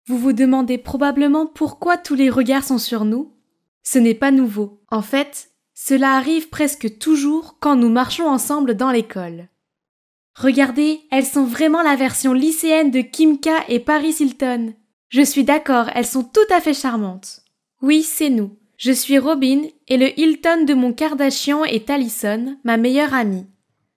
Vous vous demandez probablement pourquoi tous les regards sont sur nous? Ce n'est pas nouveau. En fait, cela arrive presque toujours quand nous marchons ensemble dans l'école. Regardez, elles sont vraiment la version lycéenne de Kim K et Paris Hilton. Je suis d'accord, elles sont tout à fait charmantes. Oui, c'est nous. Je suis Robin et le Hilton de mon Kardashian est Allison, ma meilleure amie.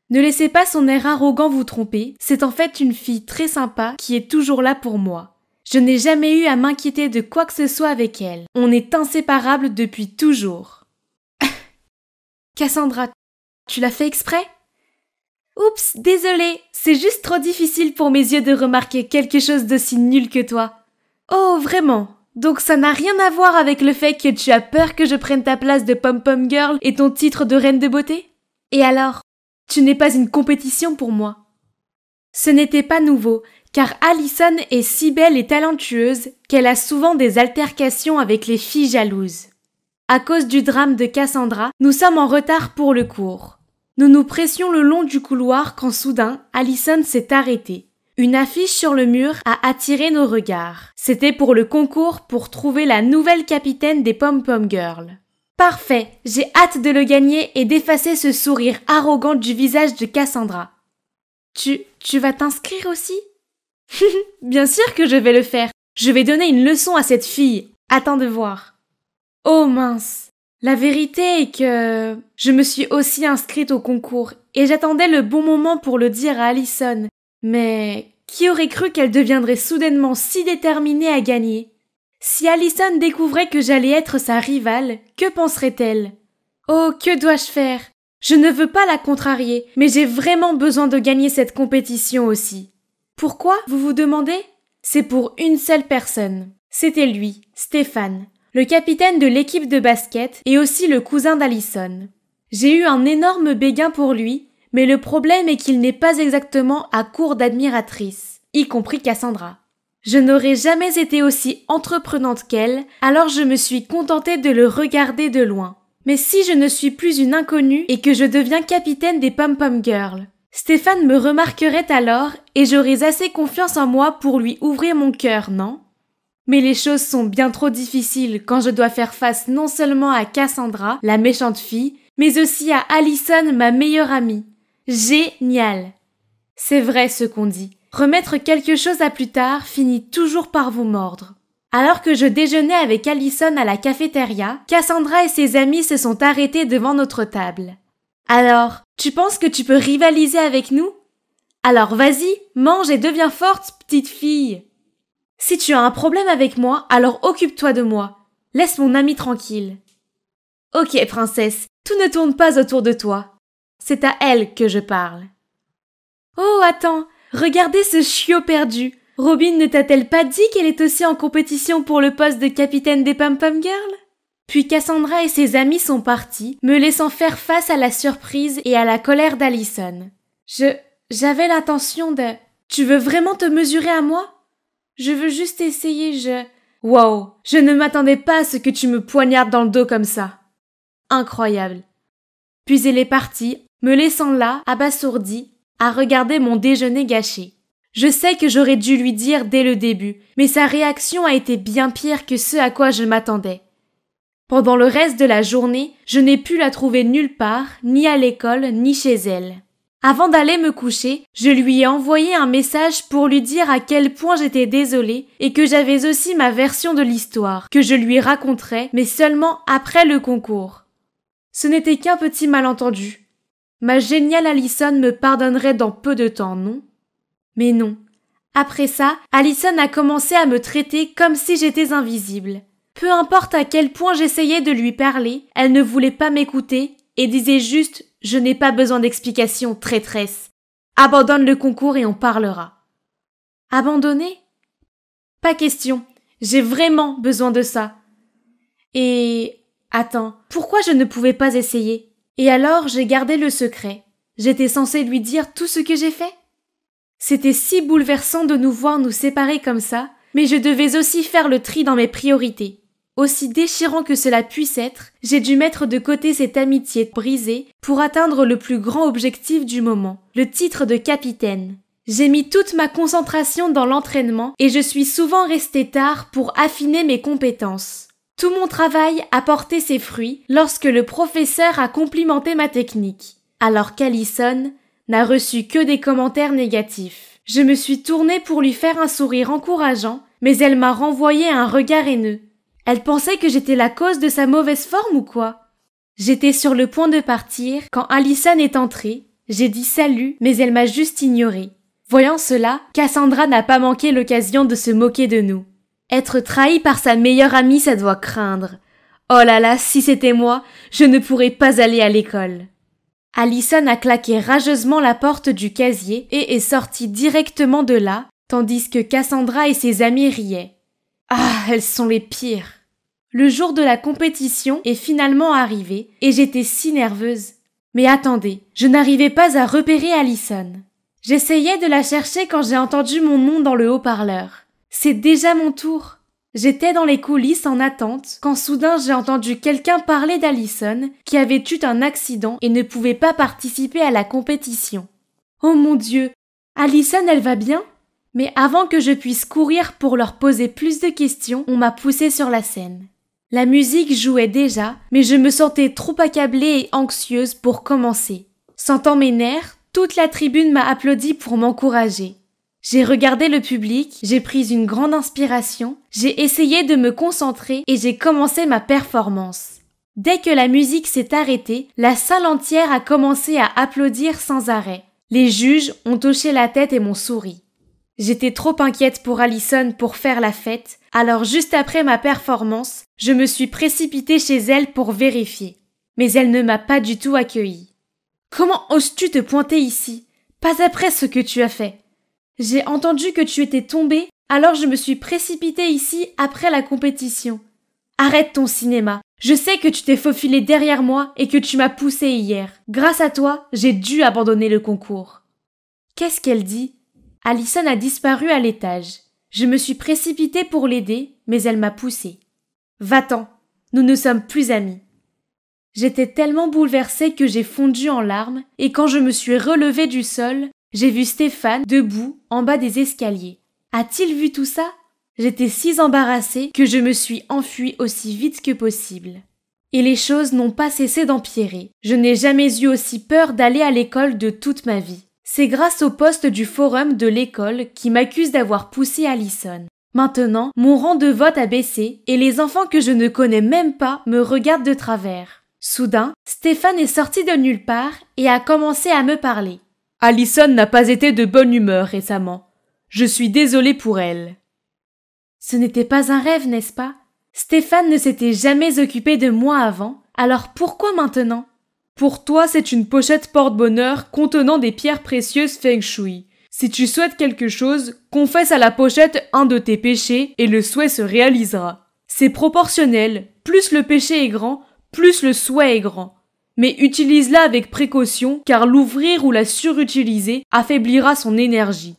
Ne laissez pas son air arrogant vous tromper, c'est en fait une fille très sympa qui est toujours là pour moi. Je n'ai jamais eu à m'inquiéter de quoi que ce soit avec elle. On est inséparables depuis toujours. Cassandra, tu l'as fait exprès? Oups, désolée, c'est juste trop difficile pour mes yeux de remarquer quelque chose d'aussi nul que toi. Oh, vraiment? Donc ça n'a rien à voir avec le fait que tu as peur que je prenne ta place de pom-pom girl et ton titre de reine de beauté? Et alors, tu n'es pas une compétition pour moi. Ce n'était pas nouveau, car Allison est si belle et talentueuse qu'elle a souvent des altercations avec les filles jalouses. À cause du drame de Cassandra, nous sommes en retard pour le cours. Nous nous pressions le long du couloir quand soudain, Allison s'est arrêtée. Une affiche sur le mur a attiré nos regards. C'était pour le concours pour trouver la nouvelle capitaine des Pom-Pom Girls. Parfait, j'ai hâte de le gagner et d'effacer ce sourire arrogant du visage de Cassandra. Tu vas t'inscrire aussi? Bien sûr que je vais le faire. Je vais donner une leçon à cette fille. Attends de voir. Oh mince. La vérité est que je me suis aussi inscrite au concours et j'attendais le bon moment pour le dire à Allison. Mais qui aurait cru qu'elle deviendrait soudainement si déterminée à gagner? Si Allison découvrait que j'allais être sa rivale, que penserait-elle? Oh, que dois-je faire? Je ne veux pas la contrarier, mais j'ai vraiment besoin de gagner cette compétition aussi. Pourquoi, vous vous demandez? C'est pour une seule personne. C'était lui, Stéphane, le capitaine de l'équipe de basket et aussi le cousin d'Allison. J'ai eu un énorme béguin pour lui, mais le problème est qu'il n'est pas exactement à court d'admiratrices, y compris Cassandra. Je n'aurais jamais été aussi entreprenante qu'elle, alors je me suis contentée de le regarder de loin. Mais si je ne suis plus une inconnue et que je deviens capitaine des Pom-Pom Girls, Stéphane me remarquerait alors et j'aurais assez confiance en moi pour lui ouvrir mon cœur, non? Mais les choses sont bien trop difficiles quand je dois faire face non seulement à Cassandra, la méchante fille, mais aussi à Allison, ma meilleure amie. Génial! C'est vrai ce qu'on dit. Remettre quelque chose à plus tard finit toujours par vous mordre. Alors que je déjeunais avec Allison à la cafétéria, Cassandra et ses amis se sont arrêtés devant notre table. Alors, tu penses que tu peux rivaliser avec nous? Alors vas-y, mange et deviens forte, petite fille. Si tu as un problème avec moi, alors occupe-toi de moi. Laisse mon amie tranquille. Ok, princesse, tout ne tourne pas autour de toi. C'est à elle que je parle. Oh, attends, regardez ce chiot perdu. Robin ne t'a-t-elle pas dit qu'elle est aussi en compétition pour le poste de capitaine des Pom-Pom Girls? Puis Cassandra et ses amis sont partis, me laissant faire face à la surprise et à la colère d'Allison. J'avais l'intention de... Tu veux vraiment te mesurer à moi? Je veux juste essayer, Wow, je ne m'attendais pas à ce que tu me poignardes dans le dos comme ça. Incroyable. Puis elle est partie, me laissant là, abasourdie, à regarder mon déjeuner gâché. Je sais que j'aurais dû lui dire dès le début, mais sa réaction a été bien pire que ce à quoi je m'attendais. Pendant le reste de la journée, je n'ai pu la trouver nulle part, ni à l'école, ni chez elle. Avant d'aller me coucher, je lui ai envoyé un message pour lui dire à quel point j'étais désolée et que j'avais aussi ma version de l'histoire, que je lui raconterais, mais seulement après le concours. Ce n'était qu'un petit malentendu. Ma géniale Allison me pardonnerait dans peu de temps, non? Mais non. Après ça, Allison a commencé à me traiter comme si j'étais invisible. Peu importe à quel point j'essayais de lui parler, elle ne voulait pas m'écouter et disait juste « Je n'ai pas besoin d'explications, traîtresse. Abandonne le concours et on parlera. » Abandonner? Pas question. J'ai vraiment besoin de ça. Et... Attends, pourquoi je ne pouvais pas essayer? Et alors j'ai gardé le secret. J'étais censée lui dire tout ce que j'ai fait? C'était si bouleversant de nous voir nous séparer comme ça, mais je devais aussi faire le tri dans mes priorités. Aussi déchirant que cela puisse être, j'ai dû mettre de côté cette amitié brisée pour atteindre le plus grand objectif du moment, le titre de capitaine. J'ai mis toute ma concentration dans l'entraînement et je suis souvent restée tard pour affiner mes compétences. Tout mon travail a porté ses fruits lorsque le professeur a complimenté ma technique, alors qu'Alison n'a reçu que des commentaires négatifs. Je me suis tournée pour lui faire un sourire encourageant, mais elle m'a renvoyé un regard haineux. Elle pensait que j'étais la cause de sa mauvaise forme ou quoi? J'étais sur le point de partir quand Alison est entrée. J'ai dit salut, mais elle m'a juste ignorée. Voyant cela, Cassandra n'a pas manqué l'occasion de se moquer de nous. Être trahie par sa meilleure amie, ça doit craindre. Oh là là, si c'était moi, je ne pourrais pas aller à l'école. Alison a claqué rageusement la porte du casier et est sortie directement de là, tandis que Cassandra et ses amis riaient. Ah, elles sont les pires. Le jour de la compétition est finalement arrivé et j'étais si nerveuse. Mais attendez, je n'arrivais pas à repérer Alison. J'essayais de la chercher quand j'ai entendu mon nom dans le haut-parleur. C'est déjà mon tour. J'étais dans les coulisses en attente quand soudain j'ai entendu quelqu'un parler d'Alison qui avait eu un accident et ne pouvait pas participer à la compétition. Oh mon Dieu, Alison elle va bien? Mais avant que je puisse courir pour leur poser plus de questions, on m'a poussée sur la scène. La musique jouait déjà, mais je me sentais trop accablée et anxieuse pour commencer. Sentant mes nerfs, toute la tribune m'a applaudi pour m'encourager. J'ai regardé le public, j'ai pris une grande inspiration, j'ai essayé de me concentrer et j'ai commencé ma performance. Dès que la musique s'est arrêtée, la salle entière a commencé à applaudir sans arrêt. Les juges ont hoché la tête et m'ont souri. J'étais trop inquiète pour Alison pour faire la fête, alors juste après ma performance, je me suis précipitée chez elle pour vérifier. Mais elle ne m'a pas du tout accueillie. Comment oses-tu te pointer ici? Pas après ce que tu as fait. J'ai entendu que tu étais tombée, alors je me suis précipitée ici après la compétition. Arrête ton cinéma. Je sais que tu t'es faufilé derrière moi et que tu m'as poussée hier. Grâce à toi, j'ai dû abandonner le concours. Qu'est-ce qu'elle dit? Alison a disparu à l'étage. Je me suis précipitée pour l'aider, mais elle m'a poussée. Va-t'en, nous ne sommes plus amis. J'étais tellement bouleversée que j'ai fondu en larmes et quand je me suis relevée du sol, j'ai vu Stéphane debout en bas des escaliers. A-t-il vu tout ça? J'étais si embarrassée que je me suis enfuie aussi vite que possible. Et les choses n'ont pas cessé d'empirer. Je n'ai jamais eu aussi peur d'aller à l'école de toute ma vie. C'est grâce au poste du forum de l'école qui m'accuse d'avoir poussé Alison. Maintenant, mon rang de vote a baissé et les enfants que je ne connais même pas me regardent de travers. Soudain, Stéphane est sorti de nulle part et a commencé à me parler. Alison n'a pas été de bonne humeur récemment. Je suis désolée pour elle. Ce n'était pas un rêve, n'est-ce pas? Stéphane ne s'était jamais occupé de moi avant, alors pourquoi maintenant? Pour toi, c'est une pochette porte-bonheur contenant des pierres précieuses feng shui. Si tu souhaites quelque chose, confesse à la pochette un de tes péchés et le souhait se réalisera. C'est proportionnel, plus le péché est grand, plus le souhait est grand. Mais utilise-la avec précaution car l'ouvrir ou la surutiliser affaiblira son énergie.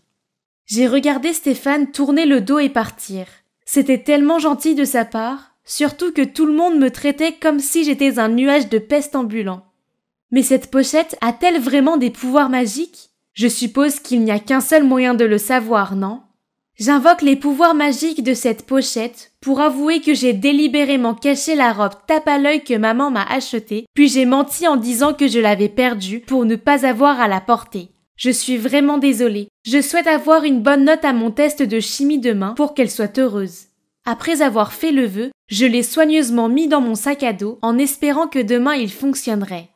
J'ai regardé Stéphane tourner le dos et partir. C'était tellement gentil de sa part, surtout que tout le monde me traitait comme si j'étais un nuage de peste ambulant. Mais cette pochette a-t-elle vraiment des pouvoirs magiques? Je suppose qu'il n'y a qu'un seul moyen de le savoir, non? J'invoque les pouvoirs magiques de cette pochette pour avouer que j'ai délibérément caché la robe tape à l'œil que maman m'a achetée, puis j'ai menti en disant que je l'avais perdue pour ne pas avoir à la porter. Je suis vraiment désolée. Je souhaite avoir une bonne note à mon test de chimie demain pour qu'elle soit heureuse. Après avoir fait le vœu, je l'ai soigneusement mis dans mon sac à dos en espérant que demain il fonctionnerait.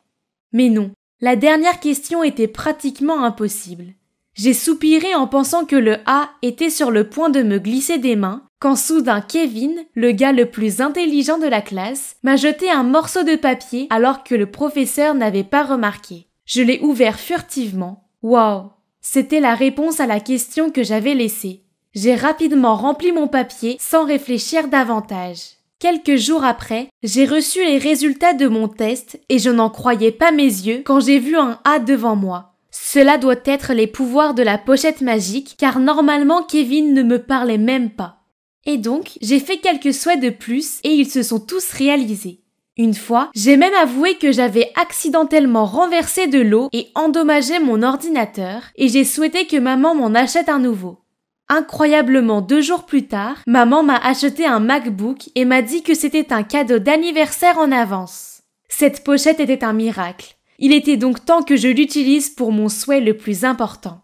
Mais non, la dernière question était pratiquement impossible. J'ai soupiré en pensant que le A était sur le point de me glisser des mains, quand soudain Kevin, le gars le plus intelligent de la classe, m'a jeté un morceau de papier alors que le professeur n'avait pas remarqué. Je l'ai ouvert furtivement. Waouh! C'était la réponse à la question que j'avais laissée. J'ai rapidement rempli mon papier sans réfléchir davantage. Quelques jours après, j'ai reçu les résultats de mon test et je n'en croyais pas mes yeux quand j'ai vu un A devant moi. Cela doit être les pouvoirs de la pochette magique car normalement Kevin ne me parlait même pas. Et donc, j'ai fait quelques souhaits de plus et ils se sont tous réalisés. Une fois, j'ai même avoué que j'avais accidentellement renversé de l'eau et endommagé mon ordinateur et j'ai souhaité que maman m'en achète un nouveau. Incroyablement, 2 jours plus tard, maman m'a acheté un MacBook et m'a dit que c'était un cadeau d'anniversaire en avance. Cette pochette était un miracle. Il était donc temps que je l'utilise pour mon souhait le plus important.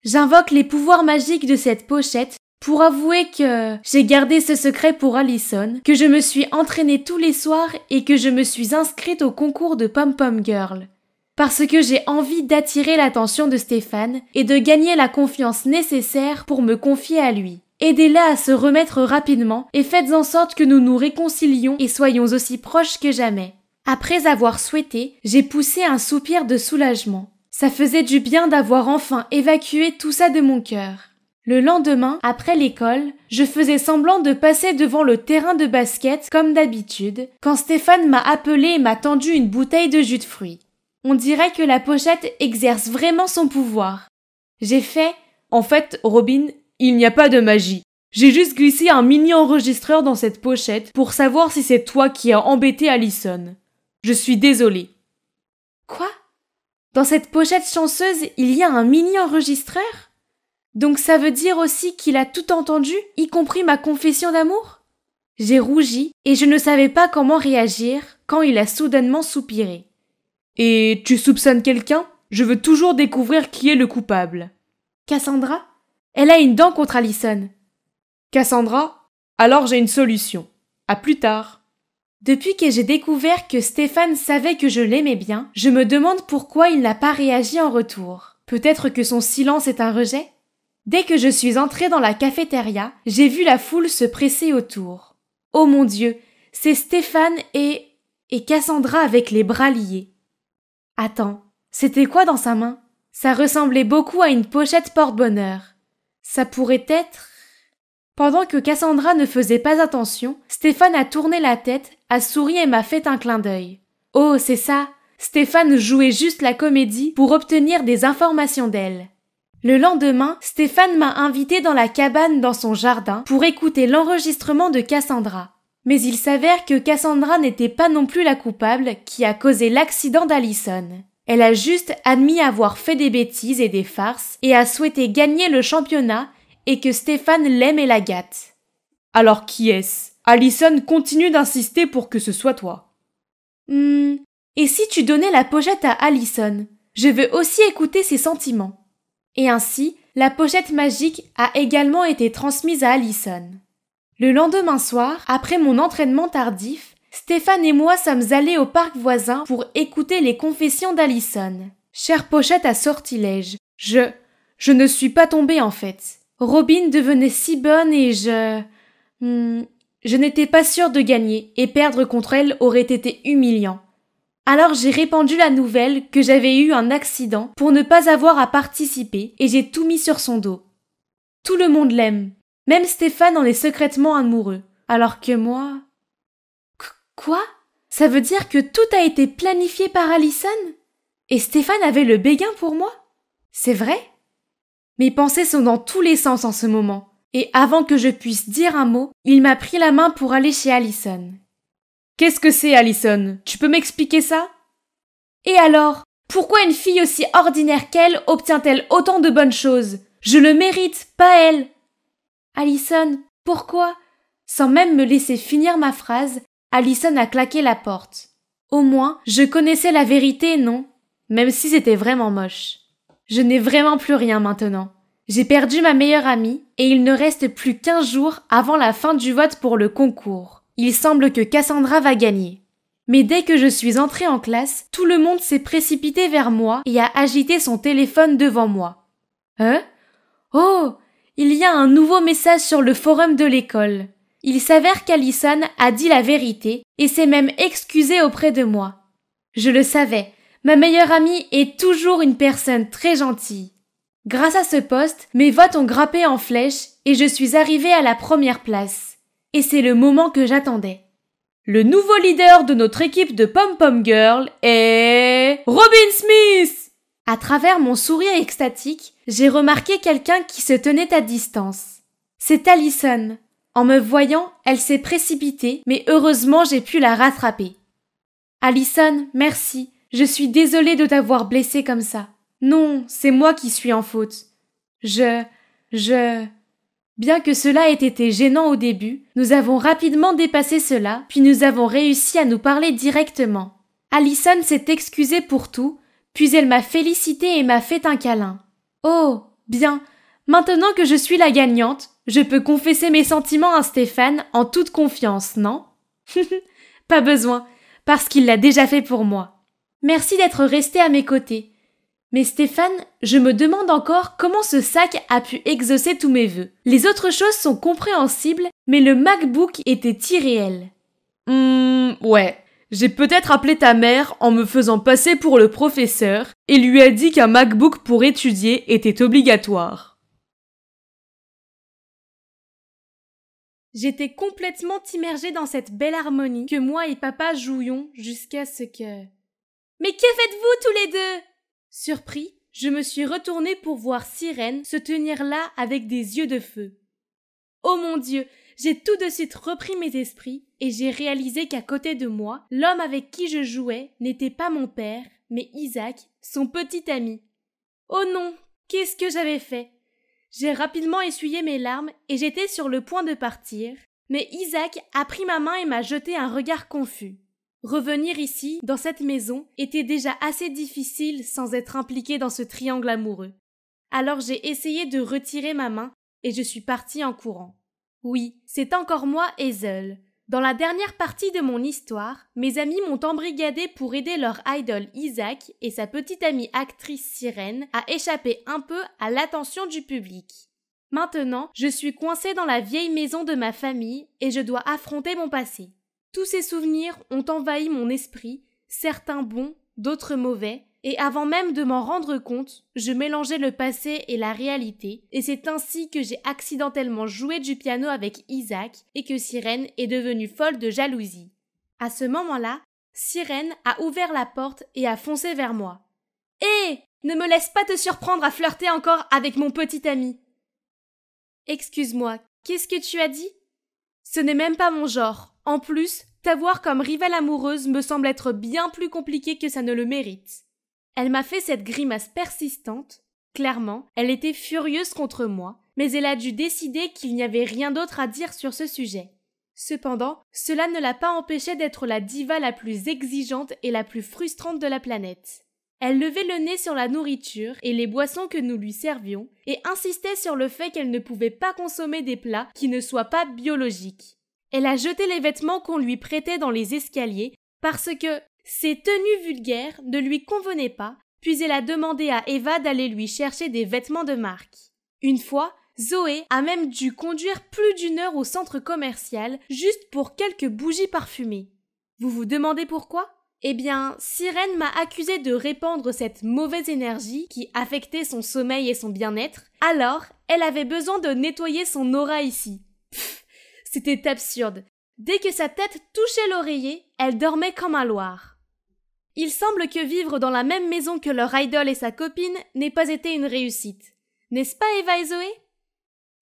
J'invoque les pouvoirs magiques de cette pochette pour avouer que j'ai gardé ce secret pour Allison, que je me suis entraînée tous les soirs et que je me suis inscrite au concours de Pom Pom Girl. Parce que j'ai envie d'attirer l'attention de Stéphane et de gagner la confiance nécessaire pour me confier à lui. Aidez-la à se remettre rapidement et faites en sorte que nous nous réconcilions et soyons aussi proches que jamais. Après avoir souhaité, j'ai poussé un soupir de soulagement. Ça faisait du bien d'avoir enfin évacué tout ça de mon cœur. Le lendemain, après l'école, je faisais semblant de passer devant le terrain de basket comme d'habitude, quand Stéphane m'a appelé et m'a tendu une bouteille de jus de fruits. On dirait que la pochette exerce vraiment son pouvoir. J'ai fait « En fait, Robin, il n'y a pas de magie. J'ai juste glissé un mini-enregistreur dans cette pochette pour savoir si c'est toi qui as embêté Allison. Je suis désolée. » Quoi? Dans cette pochette chanceuse, il y a un mini-enregistreur? Donc ça veut dire aussi qu'il a tout entendu, y compris ma confession d'amour? J'ai rougi et je ne savais pas comment réagir quand il a soudainement soupiré. Et tu soupçonnes quelqu'un? Je veux toujours découvrir qui est le coupable. Cassandra? Elle a une dent contre Allison. Cassandra? Alors j'ai une solution. À plus tard. Depuis que j'ai découvert que Stéphane savait que je l'aimais bien, je me demande pourquoi il n'a pas réagi en retour. Peut-être que son silence est un rejet? Dès que je suis entrée dans la cafétéria, j'ai vu la foule se presser autour. Oh mon Dieu, c'est Stéphane et Cassandra avec les bras liés. Attends, c'était quoi dans sa main? Ça ressemblait beaucoup à une pochette porte-bonheur. Ça pourrait être... Pendant que Cassandra ne faisait pas attention, Stéphane a tourné la tête, a souri et m'a fait un clin d'œil. Oh, c'est ça! Stéphane jouait juste la comédie pour obtenir des informations d'elle. Le lendemain, Stéphane m'a invité dans la cabane dans son jardin pour écouter l'enregistrement de Cassandra. Mais il s'avère que Cassandra n'était pas non plus la coupable qui a causé l'accident d'Allison. Elle a juste admis avoir fait des bêtises et des farces et a souhaité gagner le championnat et que Stéphane l'aime et la gâte. Alors qui est-ce? Allison continue d'insister pour que ce soit toi. Et si tu donnais la pochette à Allison? Je veux aussi écouter ses sentiments. Et ainsi, la pochette magique a également été transmise à Allison. Le lendemain soir, après mon entraînement tardif, Stéphane et moi sommes allés au parc voisin pour écouter les confessions d'Allison. Chère pochette à sortilège, je ne suis pas tombée en fait. Robin devenait si bonne et je n'étais pas sûre de gagner et perdre contre elle aurait été humiliant. Alors j'ai répandu la nouvelle que j'avais eu un accident pour ne pas avoir à participer et j'ai tout mis sur son dos. Tout le monde l'aime. Même Stéphane en est secrètement amoureux. Alors que moi... Quoi? Ça veut dire que tout a été planifié par Allison? Et Stéphane avait le béguin pour moi? C'est vrai? Mes pensées sont dans tous les sens en ce moment. Et avant que je puisse dire un mot, il m'a pris la main pour aller chez Allison. Qu'est-ce que c'est, Allison? Tu peux m'expliquer ça? Et alors? Pourquoi une fille aussi ordinaire qu'elle obtient-elle autant de bonnes choses? Je le mérite, pas elle. Allison, pourquoi? Sans même me laisser finir ma phrase, Allison a claqué la porte. Au moins, je connaissais la vérité, non? Même si c'était vraiment moche. Je n'ai vraiment plus rien maintenant. J'ai perdu ma meilleure amie et il ne reste plus qu'15 jours avant la fin du vote pour le concours. Il semble que Cassandra va gagner. Mais dès que je suis entrée en classe, tout le monde s'est précipité vers moi et a agité son téléphone devant moi. Hein? Oh! Il y a un nouveau message sur le forum de l'école. Il s'avère qu'Allison a dit la vérité et s'est même excusée auprès de moi. Je le savais, ma meilleure amie est toujours une personne très gentille. Grâce à ce post, mes votes ont grimpé en flèche et je suis arrivée à la première place. Et c'est le moment que j'attendais. Le nouveau leader de notre équipe de Pom Pom Girl est... Robin Smith! À travers mon sourire extatique, j'ai remarqué quelqu'un qui se tenait à distance. C'est Allison. En me voyant, elle s'est précipitée, mais heureusement j'ai pu la rattraper. Allison, merci. Je suis désolée de t'avoir blessée comme ça. Non, c'est moi qui suis en faute. Bien que cela ait été gênant au début, nous avons rapidement dépassé cela, puis nous avons réussi à nous parler directement. Allison s'est excusée pour tout, puis elle m'a félicité et m'a fait un câlin. Oh, bien, maintenant que je suis la gagnante, je peux confesser mes sentiments à Stéphane en toute confiance, non? Pas besoin, parce qu'il l'a déjà fait pour moi. Merci d'être resté à mes côtés. Mais Stéphane, je me demande encore comment ce sac a pu exaucer tous mes vœux. Les autres choses sont compréhensibles, mais le MacBook était irréel. Ouais. J'ai peut-être appelé ta mère en me faisant passer pour le professeur et lui a dit qu'un MacBook pour étudier était obligatoire. J'étais complètement immergée dans cette belle harmonie que moi et papa jouions jusqu'à ce que... Mais que faites-vous tous les deux? Surpris, je me suis retournée pour voir Sirène se tenir là avec des yeux de feu. Oh mon Dieu, j'ai tout de suite repris mes esprits et j'ai réalisé qu'à côté de moi, l'homme avec qui je jouais n'était pas mon père, mais Isaac, son petit ami. Oh non, qu'est-ce que j'avais fait? J'ai rapidement essuyé mes larmes et j'étais sur le point de partir, mais Isaac a pris ma main et m'a jeté un regard confus. Revenir ici, dans cette maison, était déjà assez difficile sans être impliqué dans ce triangle amoureux. Alors j'ai essayé de retirer ma main et je suis partie en courant. Oui, c'est encore moi, Hazel. Dans la dernière partie de mon histoire, mes amis m'ont embrigadé pour aider leur idole Isaac et sa petite amie actrice Sirène à échapper un peu à l'attention du public. Maintenant, je suis coincée dans la vieille maison de ma famille et je dois affronter mon passé. Tous ces souvenirs ont envahi mon esprit, certains bons, d'autres mauvais, et avant même de m'en rendre compte, je mélangeais le passé et la réalité, et c'est ainsi que j'ai accidentellement joué du piano avec Isaac et que Sirène est devenue folle de jalousie. À ce moment-là, Sirène a ouvert la porte et a foncé vers moi. « Hé, ne me laisse pas te surprendre à flirter encore avec mon petit ami !»« Excuse-moi, qu'est-ce que tu as dit ? Ce n'est même pas mon genre. En plus, t'avoir comme rivale amoureuse me semble être bien plus compliqué que ça ne le mérite. » Elle m'a fait cette grimace persistante. Clairement, elle était furieuse contre moi, mais elle a dû décider qu'il n'y avait rien d'autre à dire sur ce sujet. Cependant, cela ne l'a pas empêchée d'être la diva la plus exigeante et la plus frustrante de la planète. Elle levait le nez sur la nourriture et les boissons que nous lui servions et insistait sur le fait qu'elle ne pouvait pas consommer des plats qui ne soient pas biologiques. Elle a jeté les vêtements qu'on lui prêtait dans les escaliers parce que ses tenues vulgaires ne lui convenaient pas, puis elle a demandé à Eva d'aller lui chercher des vêtements de marque. Une fois, Zoé a même dû conduire plus d'1 heure au centre commercial juste pour quelques bougies parfumées. Vous vous demandez pourquoi ? Eh bien, Sirène m'a accusée de répandre cette mauvaise énergie qui affectait son sommeil et son bien-être, alors elle avait besoin de nettoyer son aura ici. Pfff, c'était absurde. Dès que sa tête touchait l'oreiller, elle dormait comme un loir. Il semble que vivre dans la même maison que leur idole et sa copine n'ait pas été une réussite. N'est-ce pas Eva et Zoé ?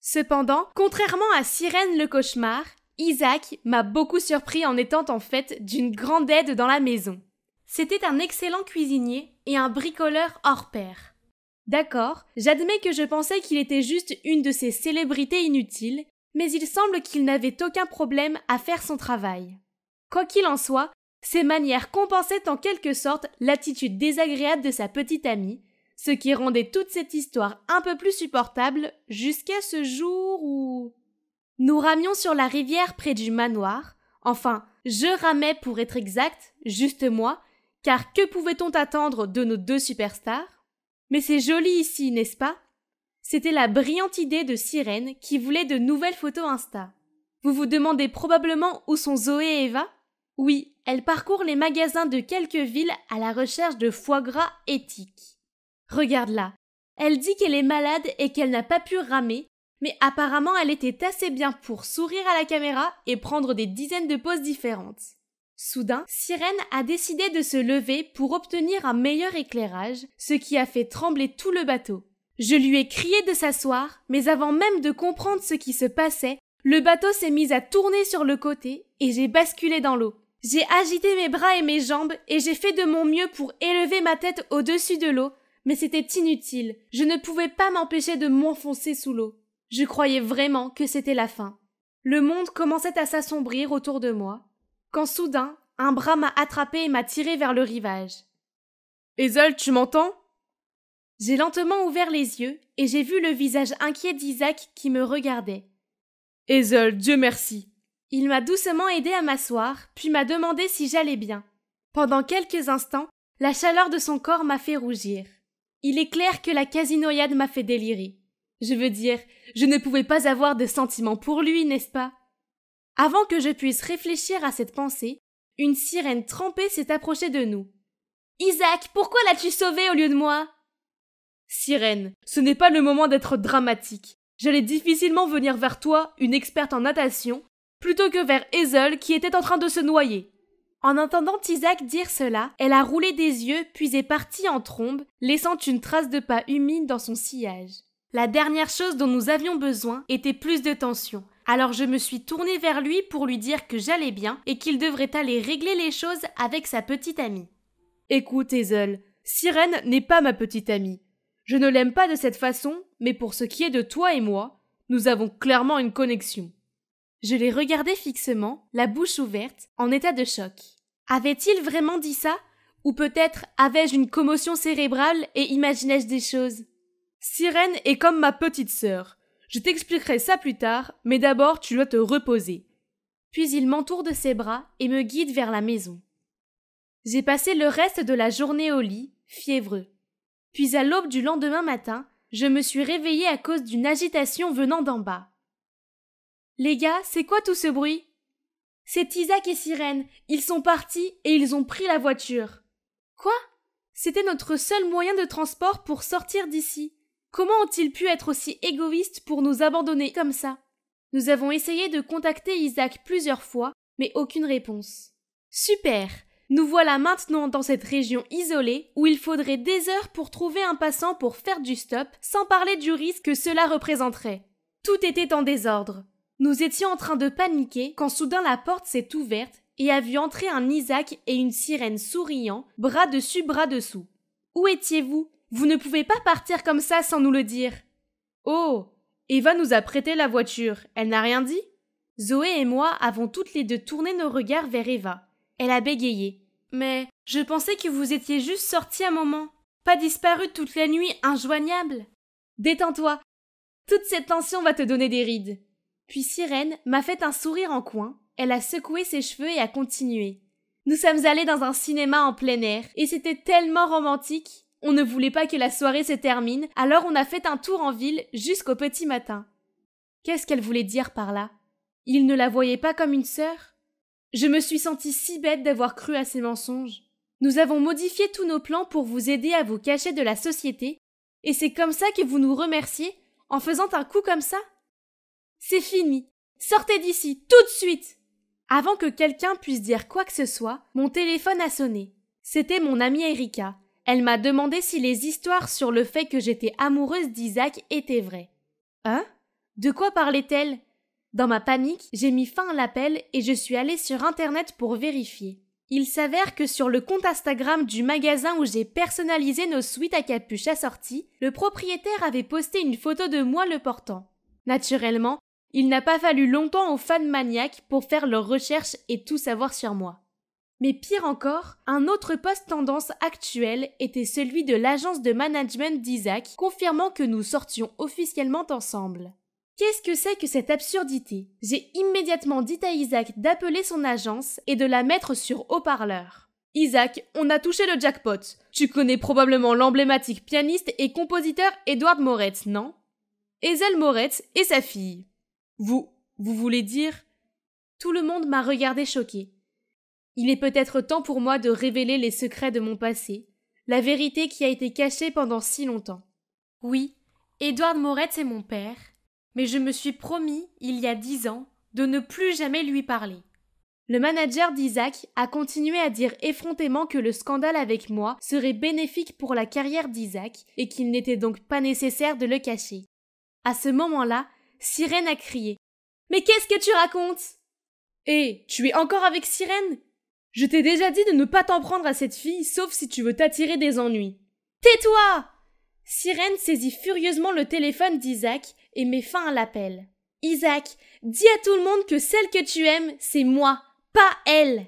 Cependant, contrairement à Sirène le cauchemar, Isaac m'a beaucoup surpris en étant en fait d'une grande aide dans la maison. C'était un excellent cuisinier et un bricoleur hors pair. D'accord, j'admets que je pensais qu'il était juste une de ces célébrités inutiles, mais il semble qu'il n'avait aucun problème à faire son travail. Quoi qu'il en soit, ses manières compensaient en quelque sorte l'attitude désagréable de sa petite amie, ce qui rendait toute cette histoire un peu plus supportable jusqu'à ce jour où... Nous ramions sur la rivière près du manoir, enfin, je ramais pour être exact, juste moi, car que pouvait-on attendre de nos 2 superstars ? Mais c'est joli ici, n'est-ce pas ? C'était la brillante idée de Sirène qui voulait de nouvelles photos Insta. Vous vous demandez probablement où sont Zoé et Eva ? Oui, elles parcourent les magasins de quelques villes à la recherche de foie gras éthique. Regarde là, elle dit qu'elle est malade et qu'elle n'a pas pu ramer, mais apparemment elle était assez bien pour sourire à la caméra et prendre des dizaines de poses différentes. Soudain, Sirène a décidé de se lever pour obtenir un meilleur éclairage, ce qui a fait trembler tout le bateau. Je lui ai crié de s'asseoir, mais avant même de comprendre ce qui se passait, le bateau s'est mis à tourner sur le côté et j'ai basculé dans l'eau. J'ai agité mes bras et mes jambes et j'ai fait de mon mieux pour élever ma tête au-dessus de l'eau, mais c'était inutile. Je ne pouvais pas m'empêcher de m'enfoncer sous l'eau. Je croyais vraiment que c'était la fin. Le monde commençait à s'assombrir autour de moi, quand soudain, un bras m'a attrapé et m'a tiré vers le rivage. « Hazel, tu m'entends ?» J'ai lentement ouvert les yeux et j'ai vu le visage inquiet d'Isaac qui me regardait. « Hazel, Dieu merci !» Il m'a doucement aidé à m'asseoir, puis m'a demandé si j'allais bien. Pendant quelques instants, la chaleur de son corps m'a fait rougir. Il est clair que la quasi-noyade m'a fait délirer. Je veux dire, je ne pouvais pas avoir de sentiments pour lui, n'est-ce pas? Avant que je puisse réfléchir à cette pensée, une sirène trempée s'est approchée de nous. « Isaac, pourquoi l'as-tu sauvé au lieu de moi ?» Sirène, ce n'est pas le moment d'être dramatique. J'allais difficilement venir vers toi, une experte en natation, plutôt que vers Hazel qui était en train de se noyer. En entendant Isaac dire cela, elle a roulé des yeux puis est partie en trombe, laissant une trace de pas humide dans son sillage. La dernière chose dont nous avions besoin était plus de tension. Alors je me suis tournée vers lui pour lui dire que j'allais bien et qu'il devrait aller régler les choses avec sa petite amie. Écoute, Hazel, Sirène n'est pas ma petite amie. Je ne l'aime pas de cette façon, mais pour ce qui est de toi et moi, nous avons clairement une connexion. Je l'ai regardé fixement, la bouche ouverte, en état de choc. Avait-il vraiment dit ça? Ou peut-être avais-je une commotion cérébrale et imaginais-je des choses? Sirène est comme ma petite sœur. Je t'expliquerai ça plus tard, mais d'abord tu dois te reposer. Puis il m'entoure de ses bras et me guide vers la maison. J'ai passé le reste de la journée au lit, fiévreux. Puis à l'aube du lendemain matin, je me suis réveillée à cause d'une agitation venant d'en bas. Les gars, c'est quoi tout ce bruit? C'est Isaac et Sirène, ils sont partis et ils ont pris la voiture. Quoi? C'était notre seul moyen de transport pour sortir d'ici. Comment ont-ils pu être aussi égoïstes pour nous abandonner comme ça? Nous avons essayé de contacter Isaac plusieurs fois, mais aucune réponse. Super! Nous voilà maintenant dans cette région isolée où il faudrait des heures pour trouver un passant pour faire du stop, sans parler du risque que cela représenterait. Tout était en désordre. Nous étions en train de paniquer quand soudain la porte s'est ouverte et a vu entrer un Isaac et une Sirène souriants, bras dessus, bras dessous. Où étiez-vous? Vous ne pouvez pas partir comme ça sans nous le dire. Oh, Eva nous a prêté la voiture, elle n'a rien dit? Zoé et moi avons toutes les deux tourné nos regards vers Eva. Elle a bégayé. Mais je pensais que vous étiez juste sortis un moment, pas disparu toute la nuit injoignable. Détends-toi. Toute cette tension va te donner des rides. Puis Sirène m'a fait un sourire en coin, elle a secoué ses cheveux et a continué. Nous sommes allés dans un cinéma en plein air et c'était tellement romantique. On ne voulait pas que la soirée se termine, alors on a fait un tour en ville jusqu'au petit matin. Qu'est-ce qu'elle voulait dire par là? Il ne la voyait pas comme une sœur? Je me suis sentie si bête d'avoir cru à ces mensonges. Nous avons modifié tous nos plans pour vous aider à vous cacher de la société, et c'est comme ça que vous nous remerciez, en faisant un coup comme ça? C'est fini. Sortez d'ici, tout de suite! Avant que quelqu'un puisse dire quoi que ce soit, mon téléphone a sonné. C'était mon amie Erika. Elle m'a demandé si les histoires sur le fait que j'étais amoureuse d'Isaac étaient vraies. Hein? De quoi parlait-elle? Dans ma panique, j'ai mis fin à l'appel et je suis allée sur Internet pour vérifier. Il s'avère que sur le compte Instagram du magasin où j'ai personnalisé nos sweats à capuche assortis, le propriétaire avait posté une photo de moi le portant. Naturellement, il n'a pas fallu longtemps aux fans maniaques pour faire leurs recherches et tout savoir sur moi. Mais pire encore, un autre post tendance actuel était celui de l'agence de management d'Isaac, confirmant que nous sortions officiellement ensemble. Qu'est-ce que c'est que cette absurdité? J'ai immédiatement dit à Isaac d'appeler son agence et de la mettre sur haut-parleur. Isaac, on a touché le jackpot. Tu connais probablement l'emblématique pianiste et compositeur Edward Moretz, non? Hazel Moretz et sa fille. Vous voulez dire? Tout le monde m'a regardé choqué. Il est peut-être temps pour moi de révéler les secrets de mon passé, la vérité qui a été cachée pendant si longtemps. Oui, Edward Moretz est mon père, mais je me suis promis, il y a 10 ans, de ne plus jamais lui parler. Le manager d'Isaac a continué à dire effrontément que le scandale avec moi serait bénéfique pour la carrière d'Isaac et qu'il n'était donc pas nécessaire de le cacher. À ce moment-là, Sirène a crié. « Mais qu'est-ce que tu racontes? »« Hé, tu es encore avec Sirène ?» Je t'ai déjà dit de ne pas t'en prendre à cette fille, sauf si tu veux t'attirer des ennuis. Tais-toi! Sirène saisit furieusement le téléphone d'Isaac et met fin à l'appel. Isaac, dis à tout le monde que celle que tu aimes, c'est moi, pas elle.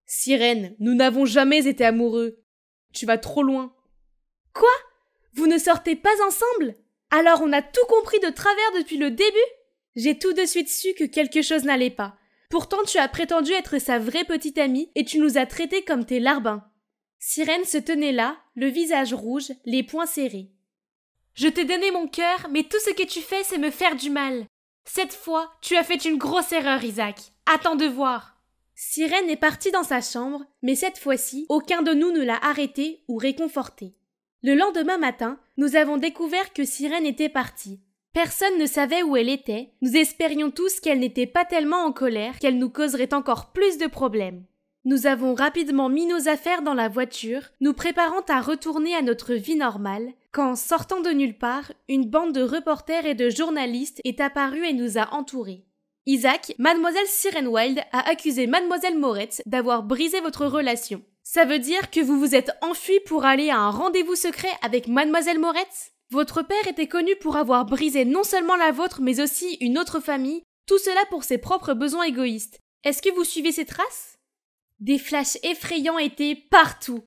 Sirène, nous n'avons jamais été amoureux. Tu vas trop loin. Quoi? Vous ne sortez pas ensemble? Alors on a tout compris de travers depuis le début? J'ai tout de suite su que quelque chose n'allait pas. Pourtant tu as prétendu être sa vraie petite amie et tu nous as traités comme tes larbins. Sirène se tenait là, le visage rouge, les poings serrés. Je t'ai donné mon cœur, mais tout ce que tu fais, c'est me faire du mal. Cette fois, tu as fait une grosse erreur, Isaac. Attends de voir. Sirène est partie dans sa chambre, mais cette fois-ci, aucun de nous ne l'a arrêtée ou réconfortée. Le lendemain matin, nous avons découvert que Sirène était partie. Personne ne savait où elle était, nous espérions tous qu'elle n'était pas tellement en colère qu'elle nous causerait encore plus de problèmes. Nous avons rapidement mis nos affaires dans la voiture, nous préparant à retourner à notre vie normale, quand, sortant de nulle part, une bande de reporters et de journalistes est apparue et nous a entourés. Isaac, mademoiselle Sirène Wilde a accusé mademoiselle Moretz d'avoir brisé votre relation. Ça veut dire que vous vous êtes enfui pour aller à un rendez-vous secret avec mademoiselle Moretz? Votre père était connu pour avoir brisé non seulement la vôtre mais aussi une autre famille, tout cela pour ses propres besoins égoïstes. Est-ce que vous suivez ses traces? Des flashs effrayants étaient partout.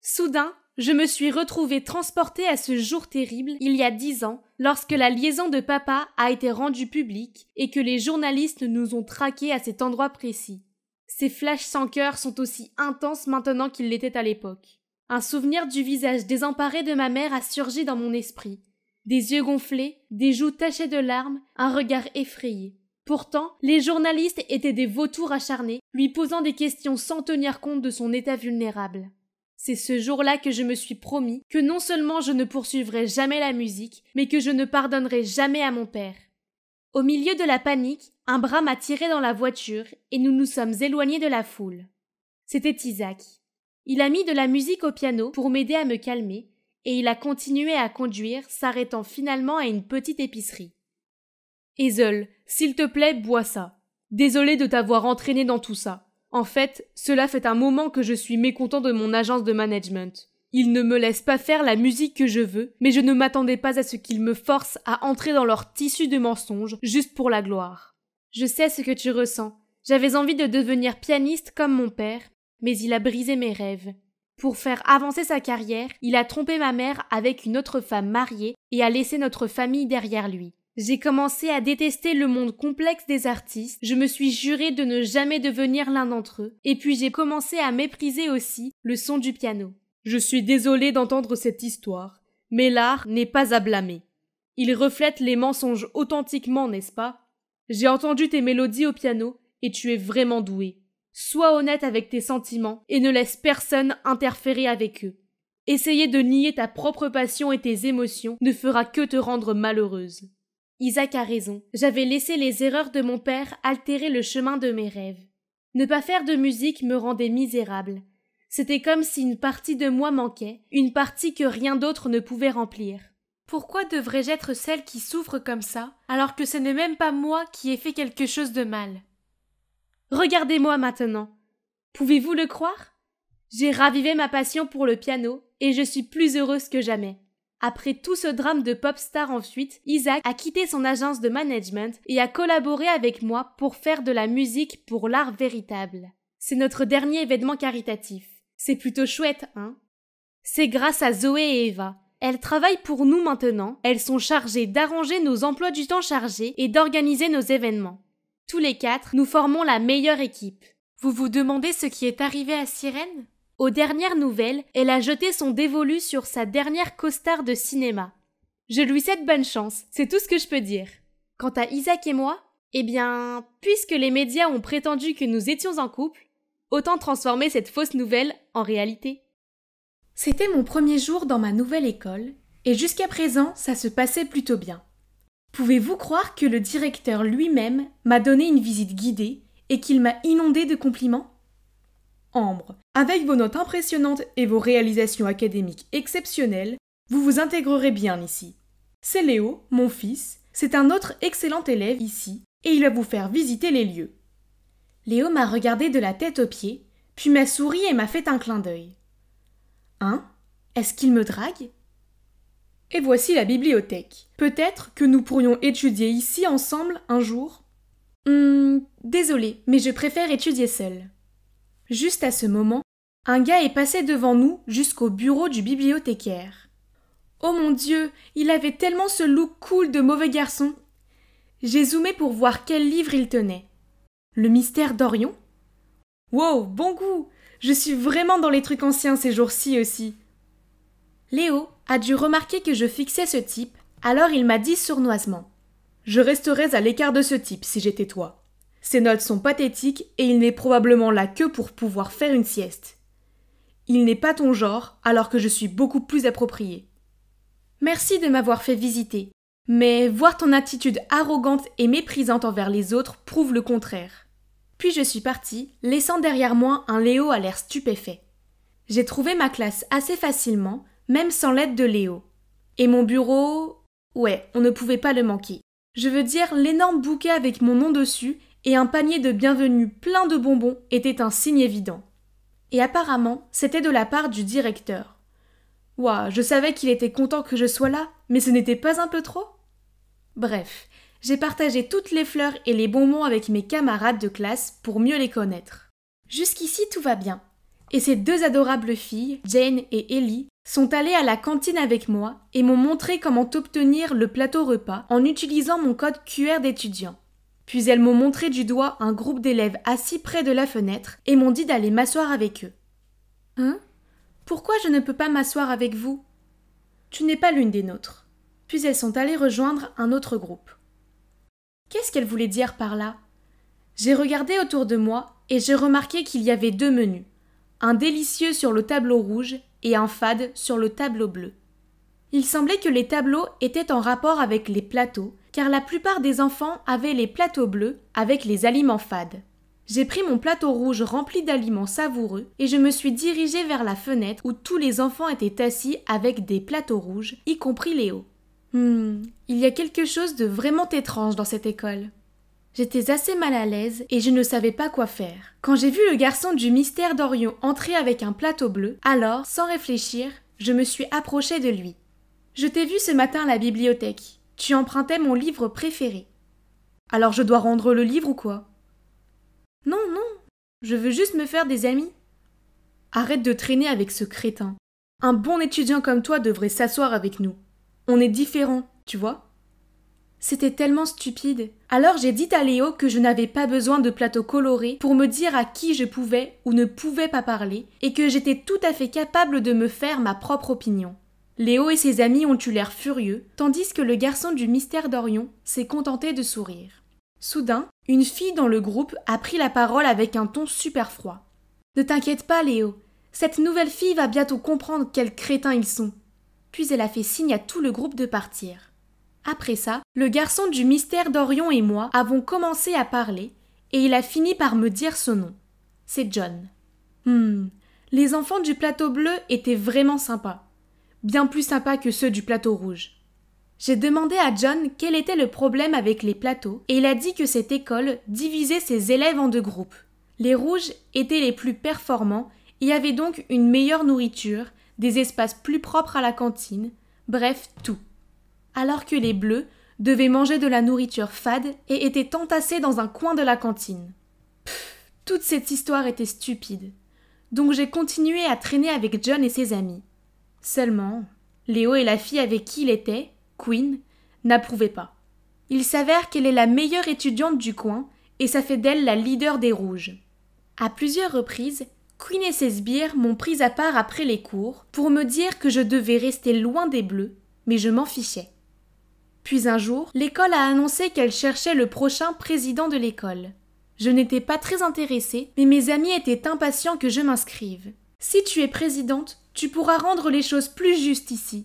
Soudain, je me suis retrouvée transportée à ce jour terrible, il y a 10 ans, lorsque la liaison de papa a été rendue publique et que les journalistes nous ont traqués à cet endroit précis. Ces flashs sans cœur sont aussi intenses maintenant qu'ils l'étaient à l'époque. Un souvenir du visage désemparé de ma mère a surgi dans mon esprit. Des yeux gonflés, des joues tachées de larmes, un regard effrayé. Pourtant, les journalistes étaient des vautours acharnés, lui posant des questions sans tenir compte de son état vulnérable. C'est ce jour-là que je me suis promis que non seulement je ne poursuivrai jamais la musique, mais que je ne pardonnerai jamais à mon père. Au milieu de la panique, un bras m'a tiré dans la voiture et nous nous sommes éloignés de la foule. C'était Isaac. Il a mis de la musique au piano pour m'aider à me calmer et il a continué à conduire, s'arrêtant finalement à une petite épicerie. Hazel, s'il te plaît, bois ça. Désolé de t'avoir entraîné dans tout ça. En fait, cela fait un moment que je suis mécontent de mon agence de management. Ils ne me laissent pas faire la musique que je veux, mais je ne m'attendais pas à ce qu'ils me forcent à entrer dans leur tissu de mensonges juste pour la gloire. Je sais ce que tu ressens. J'avais envie de devenir pianiste comme mon père, mais il a brisé mes rêves. Pour faire avancer sa carrière, il a trompé ma mère avec une autre femme mariée et a laissé notre famille derrière lui. J'ai commencé à détester le monde complexe des artistes, je me suis juré de ne jamais devenir l'un d'entre eux, et puis j'ai commencé à mépriser aussi le son du piano. Je suis désolé d'entendre cette histoire, mais l'art n'est pas à blâmer. Il reflète les mensonges authentiquement, n'est-ce pas? J'ai entendu tes mélodies au piano, et tu es vraiment doué. Sois honnête avec tes sentiments, et ne laisse personne interférer avec eux. Essayer de nier ta propre passion et tes émotions ne fera que te rendre malheureuse. Isaac a raison, j'avais laissé les erreurs de mon père altérer le chemin de mes rêves. Ne pas faire de musique me rendait misérable. C'était comme si une partie de moi manquait, une partie que rien d'autre ne pouvait remplir. Pourquoi devrais-je être celle qui souffre comme ça, alors que ce n'est même pas moi qui ai fait quelque chose de mal? Regardez-moi maintenant. Pouvez-vous le croire? J'ai ravivé ma passion pour le piano et je suis plus heureuse que jamais. Après tout ce drame de pop star ensuite, Isaac a quitté son agence de management et a collaboré avec moi pour faire de la musique pour l'art véritable. C'est notre dernier événement caritatif. C'est plutôt chouette, hein? C'est grâce à Zoé et Eva. Elles travaillent pour nous maintenant. Elles sont chargées d'arranger nos emplois du temps chargés et d'organiser nos événements. Tous les 4, nous formons la meilleure équipe. Vous vous demandez ce qui est arrivé à Sirène? Aux dernières nouvelles, elle a jeté son dévolu sur sa dernière costard de cinéma. Je lui souhaite bonne chance, c'est tout ce que je peux dire. Quant à Isaac et moi, eh bien, puisque les médias ont prétendu que nous étions en couple, autant transformer cette fausse nouvelle en réalité. C'était mon premier jour dans ma nouvelle école, et jusqu'à présent, ça se passait plutôt bien. Pouvez-vous croire que le directeur lui-même m'a donné une visite guidée et qu'il m'a inondée de compliments? Ambre, avec vos notes impressionnantes et vos réalisations académiques exceptionnelles, vous vous intégrerez bien ici. C'est Léo, mon fils, c'est un autre excellent élève ici, et il va vous faire visiter les lieux. Léo m'a regardé de la tête aux pieds, puis m'a souri et m'a fait un clin d'œil. Hein? Est-ce qu'il me drague? Et voici la bibliothèque. Peut-être que nous pourrions étudier ici ensemble un jour? Désolée, mais je préfère étudier seule. Juste à ce moment, un gars est passé devant nous jusqu'au bureau du bibliothécaire. Oh mon Dieu, il avait tellement ce look cool de mauvais garçon. J'ai zoomé pour voir quel livre il tenait. Le mystère d'Orion? Wow, bon goût! Je suis vraiment dans les trucs anciens ces jours-ci aussi. Léo a dû remarquer que je fixais ce type, alors il m'a dit sournoisement. Je resterais à l'écart de ce type si j'étais toi. Ses notes sont pathétiques et il n'est probablement là que pour pouvoir faire une sieste. Il n'est pas ton genre, alors que je suis beaucoup plus appropriée. Merci de m'avoir fait visiter, mais voir ton attitude arrogante et méprisante envers les autres prouve le contraire. Puis je suis partie, laissant derrière moi un Léo à l'air stupéfait. J'ai trouvé ma classe assez facilement, même sans l'aide de Léo. Et mon bureau... Ouais, on ne pouvait pas le manquer. Je veux dire, l'énorme bouquet avec mon nom dessus et un panier de bienvenue plein de bonbons était un signe évident. Et apparemment, c'était de la part du directeur. Ouah, je savais qu'il était content que je sois là, mais ce n'était pas un peu trop? Bref, j'ai partagé toutes les fleurs et les bonbons avec mes camarades de classe pour mieux les connaître. Jusqu'ici, tout va bien. Et ces deux adorables filles, Jane et Ellie, sont allées à la cantine avec moi et m'ont montré comment obtenir le plateau repas en utilisant mon code QR d'étudiant. Puis elles m'ont montré du doigt un groupe d'élèves assis près de la fenêtre et m'ont dit d'aller m'asseoir avec eux. Hein? Pourquoi je ne peux pas m'asseoir avec vous? Tu n'es pas l'une des nôtres. Puis elles sont allées rejoindre un autre groupe. Qu'est-ce qu'elle voulait dire par là? J'ai regardé autour de moi et j'ai remarqué qu'il y avait deux menus. Un délicieux sur le tableau rouge et un fade sur le tableau bleu. Il semblait que les tableaux étaient en rapport avec les plateaux, car la plupart des enfants avaient les plateaux bleus avec les aliments fades. J'ai pris mon plateau rouge rempli d'aliments savoureux et je me suis dirigée vers la fenêtre où tous les enfants étaient assis avec des plateaux rouges, y compris Léo. Il y a quelque chose de vraiment étrange dans cette école. J'étais assez mal à l'aise et je ne savais pas quoi faire. Quand j'ai vu le garçon du mystère d'Orion entrer avec un plateau bleu, alors, sans réfléchir, je me suis approchée de lui. Je t'ai vu ce matin à la bibliothèque. Tu empruntais mon livre préféré. Alors je dois rendre le livre ou quoi? Non, je veux juste me faire des amis. Arrête de traîner avec ce crétin. Un bon étudiant comme toi devrait s'asseoir avec nous. On est différents, tu vois? C'était tellement stupide. Alors j'ai dit à Léo que je n'avais pas besoin de plateau coloré pour me dire à qui je pouvais ou ne pouvais pas parler et que j'étais tout à fait capable de me faire ma propre opinion. Léo et ses amis ont eu l'air furieux, tandis que le garçon du mystère d'Orion s'est contenté de sourire. Soudain, une fille dans le groupe a pris la parole avec un ton super froid. « Ne t'inquiète pas, Léo, cette nouvelle fille va bientôt comprendre quels crétins ils sont. » Puis elle a fait signe à tout le groupe de partir. Après ça, le garçon du mystère d'Orion et moi avons commencé à parler et il a fini par me dire son nom. C'est John. Les enfants du plateau bleu étaient vraiment sympas. Bien plus sympas que ceux du plateau rouge. J'ai demandé à John quel était le problème avec les plateaux et il a dit que cette école divisait ses élèves en deux groupes. Les rouges étaient les plus performants et avaient donc une meilleure nourriture, des espaces plus propres à la cantine, bref, tout. Alors que les bleus devaient manger de la nourriture fade et étaient entassés dans un coin de la cantine. Toute cette histoire était stupide. Donc j'ai continué à traîner avec John et ses amis. Seulement, Léo et la fille avec qui il était, Queen, n'approuvaient pas. Il s'avère qu'elle est la meilleure étudiante du coin et ça fait d'elle la leader des rouges. À plusieurs reprises, Queen et ses sbires m'ont prise à part après les cours pour me dire que je devais rester loin des bleus, mais je m'en fichais. Puis un jour, l'école a annoncé qu'elle cherchait le prochain président de l'école. Je n'étais pas très intéressée, mais mes amis étaient impatients que je m'inscrive. Si tu es présidente, tu pourras rendre les choses plus justes ici.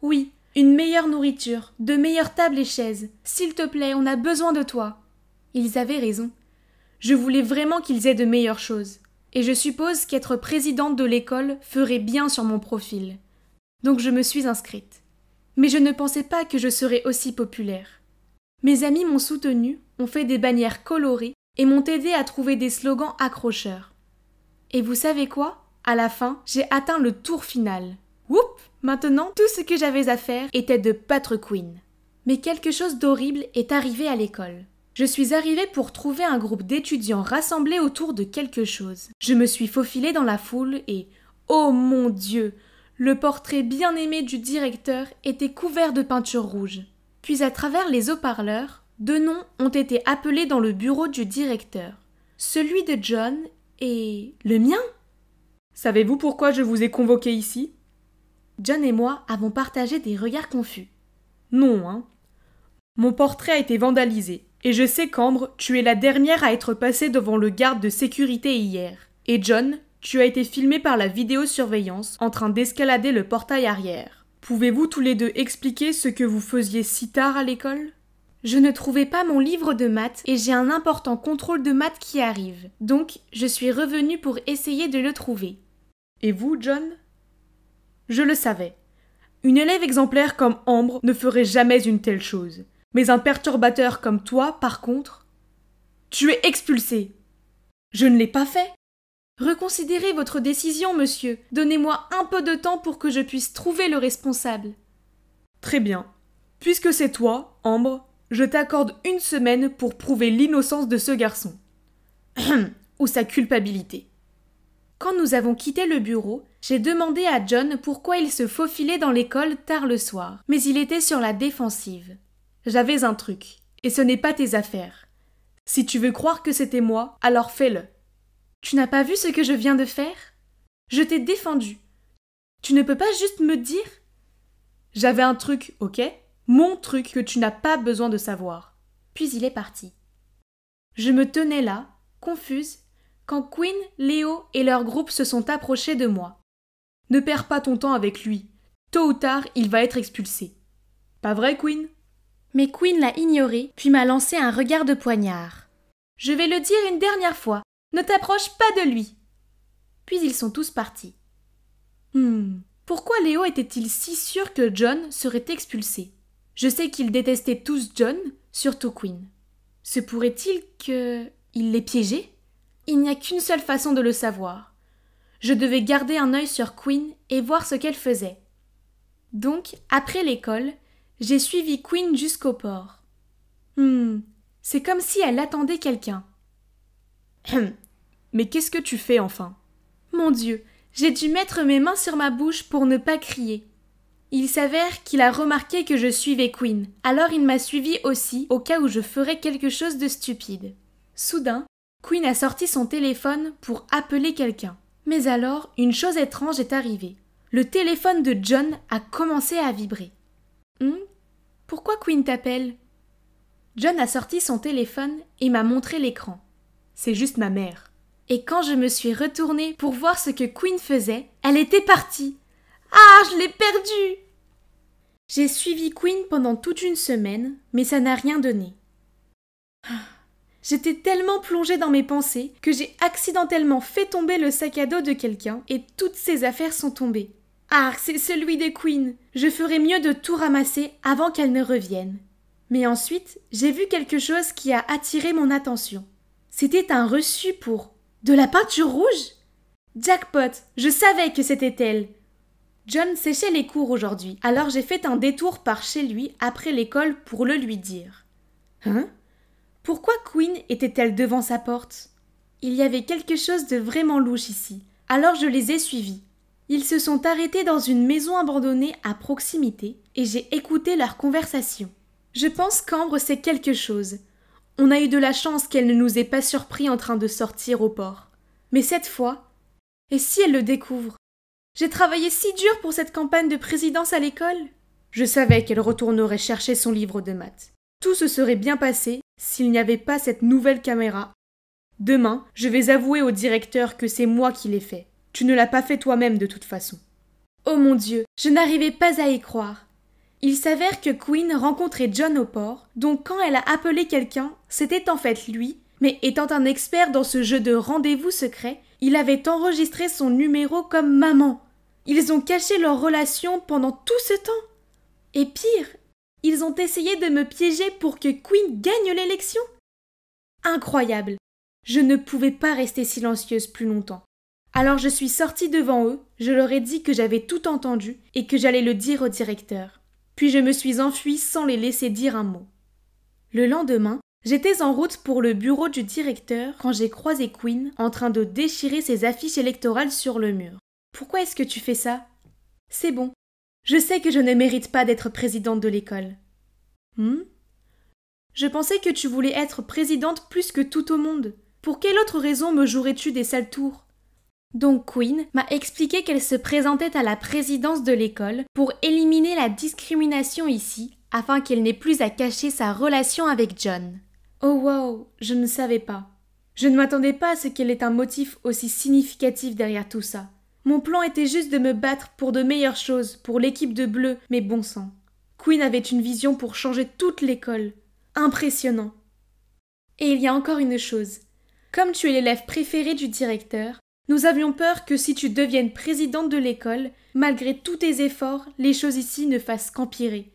Oui, une meilleure nourriture, de meilleures tables et chaises. S'il te plaît, on a besoin de toi. Ils avaient raison. Je voulais vraiment qu'ils aient de meilleures choses. Et je suppose qu'être présidente de l'école ferait bien sur mon profil. Donc je me suis inscrite. Mais je ne pensais pas que je serais aussi populaire. Mes amis m'ont soutenue, ont fait des bannières colorées et m'ont aidé à trouver des slogans accrocheurs. Et vous savez quoi? À la fin, j'ai atteint le tour final. Whoop! Maintenant, tout ce que j'avais à faire était de battre Queen. Mais quelque chose d'horrible est arrivé à l'école. Je suis arrivée pour trouver un groupe d'étudiants rassemblés autour de quelque chose. Je me suis faufilée dans la foule et, oh mon Dieu, le portrait bien aimé du directeur était couvert de peinture rouge. Puis à travers les haut-parleurs, 2 noms ont été appelés dans le bureau du directeur. Celui de John et le mien. Savez-vous pourquoi je vous ai convoqué ici? John et moi avons partagé des regards confus. Non, hein. Mon portrait a été vandalisé, et je sais qu'Ambre, tu es la dernière à être passée devant le garde de sécurité hier. Et John, tu as été filmé par la vidéosurveillance en train d'escalader le portail arrière. Pouvez-vous tous les deux expliquer ce que vous faisiez si tard à l'école? Je ne trouvais pas mon livre de maths et j'ai un important contrôle de maths qui arrive. Donc, je suis revenue pour essayer de le trouver. Et vous, John? Je le savais. Une élève exemplaire comme Ambre ne ferait jamais une telle chose. Mais un perturbateur comme toi, par contre... Tu es expulsé. Je ne l'ai pas fait. Reconsidérez votre décision, monsieur. Donnez-moi un peu de temps pour que je puisse trouver le responsable. Très bien. Puisque c'est toi, Ambre, je t'accorde 1 semaine pour prouver l'innocence de ce garçon. Ou sa culpabilité. Quand nous avons quitté le bureau, j'ai demandé à John pourquoi il se faufilait dans l'école tard le soir, mais il était sur la défensive. J'avais un truc, et ce n'est pas tes affaires. Si tu veux croire que c'était moi, alors fais-le. Tu n'as pas vu ce que je viens de faire? Je t'ai défendu. Tu ne peux pas juste me dire? J'avais un truc, ok? Mon truc que tu n'as pas besoin de savoir. Puis il est parti. Je me tenais là, confuse, quand Queen, Léo et leur groupe se sont approchés de moi. Ne perds pas ton temps avec lui. Tôt ou tard, il va être expulsé. Pas vrai, Queen? Mais Queen l'a ignoré, puis m'a lancé un regard de poignard. Je vais le dire une dernière fois. Ne t'approche pas de lui. Puis ils sont tous partis. Pourquoi Léo était-il si sûr que John serait expulsé? Je sais qu'ils détestaient tous John, surtout Queen. Se pourrait-il il les piégeait? Il n'y a qu'une seule façon de le savoir. Je devais garder un œil sur Queen et voir ce qu'elle faisait. Donc, après l'école, j'ai suivi Queen jusqu'au port. C'est comme si elle attendait quelqu'un. Mais qu'est-ce que tu fais enfin? Mon Dieu, j'ai dû mettre mes mains sur ma bouche pour ne pas crier. Il s'avère qu'il a remarqué que je suivais Queen, alors il m'a suivi aussi au cas où je ferais quelque chose de stupide. Soudain, Queen a sorti son téléphone pour appeler quelqu'un. Mais alors, une chose étrange est arrivée. Le téléphone de John a commencé à vibrer. Pourquoi Queen t'appelle? John a sorti son téléphone et m'a montré l'écran. C'est juste ma mère. Et quand je me suis retournée pour voir ce que Queen faisait, elle était partie. Ah, je l'ai perdue! J'ai suivi Queen pendant toute une semaine, mais ça n'a rien donné. J'étais tellement plongée dans mes pensées que j'ai accidentellement fait tomber le sac à dos de quelqu'un et toutes ses affaires sont tombées. Ah, c'est celui de Queen. Je ferais mieux de tout ramasser avant qu'elle ne revienne. Mais ensuite, j'ai vu quelque chose qui a attiré mon attention. C'était un reçu pour... de la peinture rouge? Jackpot, je savais que c'était elle. John séchait les cours aujourd'hui, alors j'ai fait un détour par chez lui après l'école pour le lui dire. Pourquoi Queen était-elle devant sa porte? Il y avait quelque chose de vraiment louche ici, alors je les ai suivis. Ils se sont arrêtés dans une maison abandonnée à proximité et j'ai écouté leur conversation. Je pense qu'Ambre sait quelque chose. On a eu de la chance qu'elle ne nous ait pas surpris en train de sortir au port. Mais cette fois, et si elle le découvre? J'ai travaillé si dur pour cette campagne de présidence à l'école. Je savais qu'elle retournerait chercher son livre de maths. Tout se serait bien passé s'il n'y avait pas cette nouvelle caméra. Demain, je vais avouer au directeur que c'est moi qui l'ai fait. Tu ne l'as pas fait toi-même de toute façon. Oh mon Dieu, je n'arrivais pas à y croire. Il s'avère que Queen rencontrait John au port, donc quand elle a appelé quelqu'un, c'était en fait lui, mais étant un expert dans ce jeu de rendez-vous secret, il avait enregistré son numéro comme maman. Ils ont caché leur relation pendant tout ce temps. Et pire, ils ont essayé de me piéger pour que Queen gagne l'élection. Incroyable. Je ne pouvais pas rester silencieuse plus longtemps. Alors je suis sortie devant eux, je leur ai dit que j'avais tout entendu et que j'allais le dire au directeur. Puis je me suis enfuie sans les laisser dire un mot. Le lendemain, j'étais en route pour le bureau du directeur quand j'ai croisé Quinn en train de déchirer ses affiches électorales sur le mur. « Pourquoi est-ce que tu fais ça ?»« C'est bon. Je sais que je ne mérite pas d'être présidente de l'école. »« Je pensais que tu voulais être présidente plus que tout au monde. Pour quelle autre raison me jouerais-tu des sales tours ?» Donc Quinn m'a expliqué qu'elle se présentait à la présidence de l'école pour éliminer la discrimination ici, afin qu'elle n'ait plus à cacher sa relation avec John. Oh wow, je ne savais pas. Je ne m'attendais pas à ce qu'elle ait un motif aussi significatif derrière tout ça. Mon plan était juste de me battre pour de meilleures choses, pour l'équipe de bleu, mais bon sang. Quinn avait une vision pour changer toute l'école. Impressionnant. Et il y a encore une chose. Comme tu es l'élève préféré du directeur, nous avions peur que si tu deviennes présidente de l'école, malgré tous tes efforts, les choses ici ne fassent qu'empirer.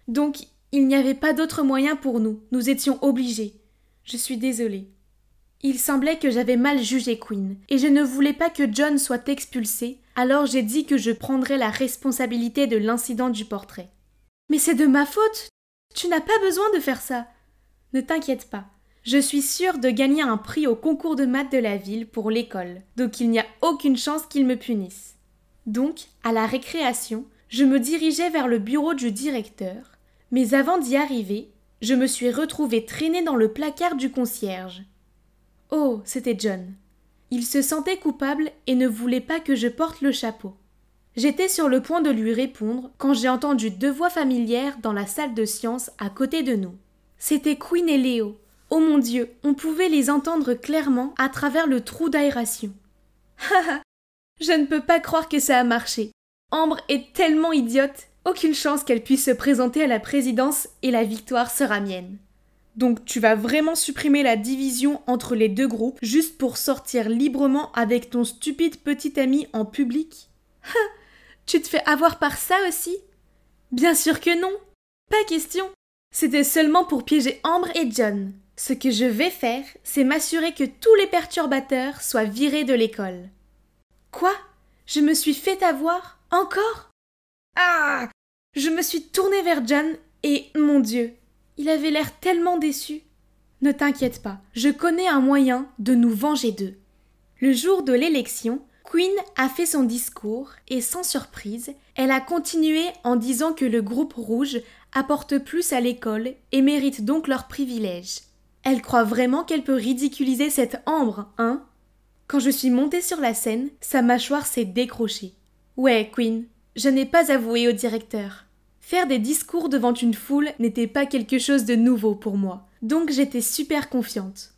Donc, il n'y avait pas d'autre moyen pour nous, nous étions obligés. Je suis désolée. Il semblait que j'avais mal jugé Quinn, et je ne voulais pas que John soit expulsé, alors j'ai dit que je prendrais la responsabilité de l'incident du portrait. Mais c'est de ma faute! Tu n'as pas besoin de faire ça! Ne t'inquiète pas. Je suis sûre de gagner un prix au concours de maths de la ville pour l'école, donc il n'y a aucune chance qu'ils me punissent. Donc, à la récréation, je me dirigeais vers le bureau du directeur, mais avant d'y arriver, je me suis retrouvée traînée dans le placard du concierge. Oh, c'était John. Il se sentait coupable et ne voulait pas que je porte le chapeau. J'étais sur le point de lui répondre quand j'ai entendu deux voix familières dans la salle de sciences à côté de nous. C'était Quinn et Léo. Oh mon Dieu, on pouvait les entendre clairement à travers le trou d'aération. Haha, je ne peux pas croire que ça a marché. Ambre est tellement idiote, aucune chance qu'elle puisse se présenter à la présidence et la victoire sera mienne. Donc tu vas vraiment supprimer la division entre les deux groupes juste pour sortir librement avec ton stupide petit ami en public? Tu te fais avoir par ça aussi? Bien sûr que non, pas question. C'était seulement pour piéger Ambre et John. Ce que je vais faire, c'est m'assurer que tous les perturbateurs soient virés de l'école. Quoi? Je me suis fait avoir? Encore? Ah! Je me suis tournée vers John et, mon Dieu, il avait l'air tellement déçu. Ne t'inquiète pas, je connais un moyen de nous venger d'eux. Le jour de l'élection, Quinn a fait son discours et, sans surprise, elle a continué en disant que le groupe rouge apporte plus à l'école et mérite donc leurs privilèges. Elle croit vraiment qu'elle peut ridiculiser cette Ambre, hein? Quand je suis montée sur la scène, sa mâchoire s'est décrochée. Ouais, Quinn, je n'ai pas avoué au directeur. Faire des discours devant une foule n'était pas quelque chose de nouveau pour moi, donc j'étais super confiante.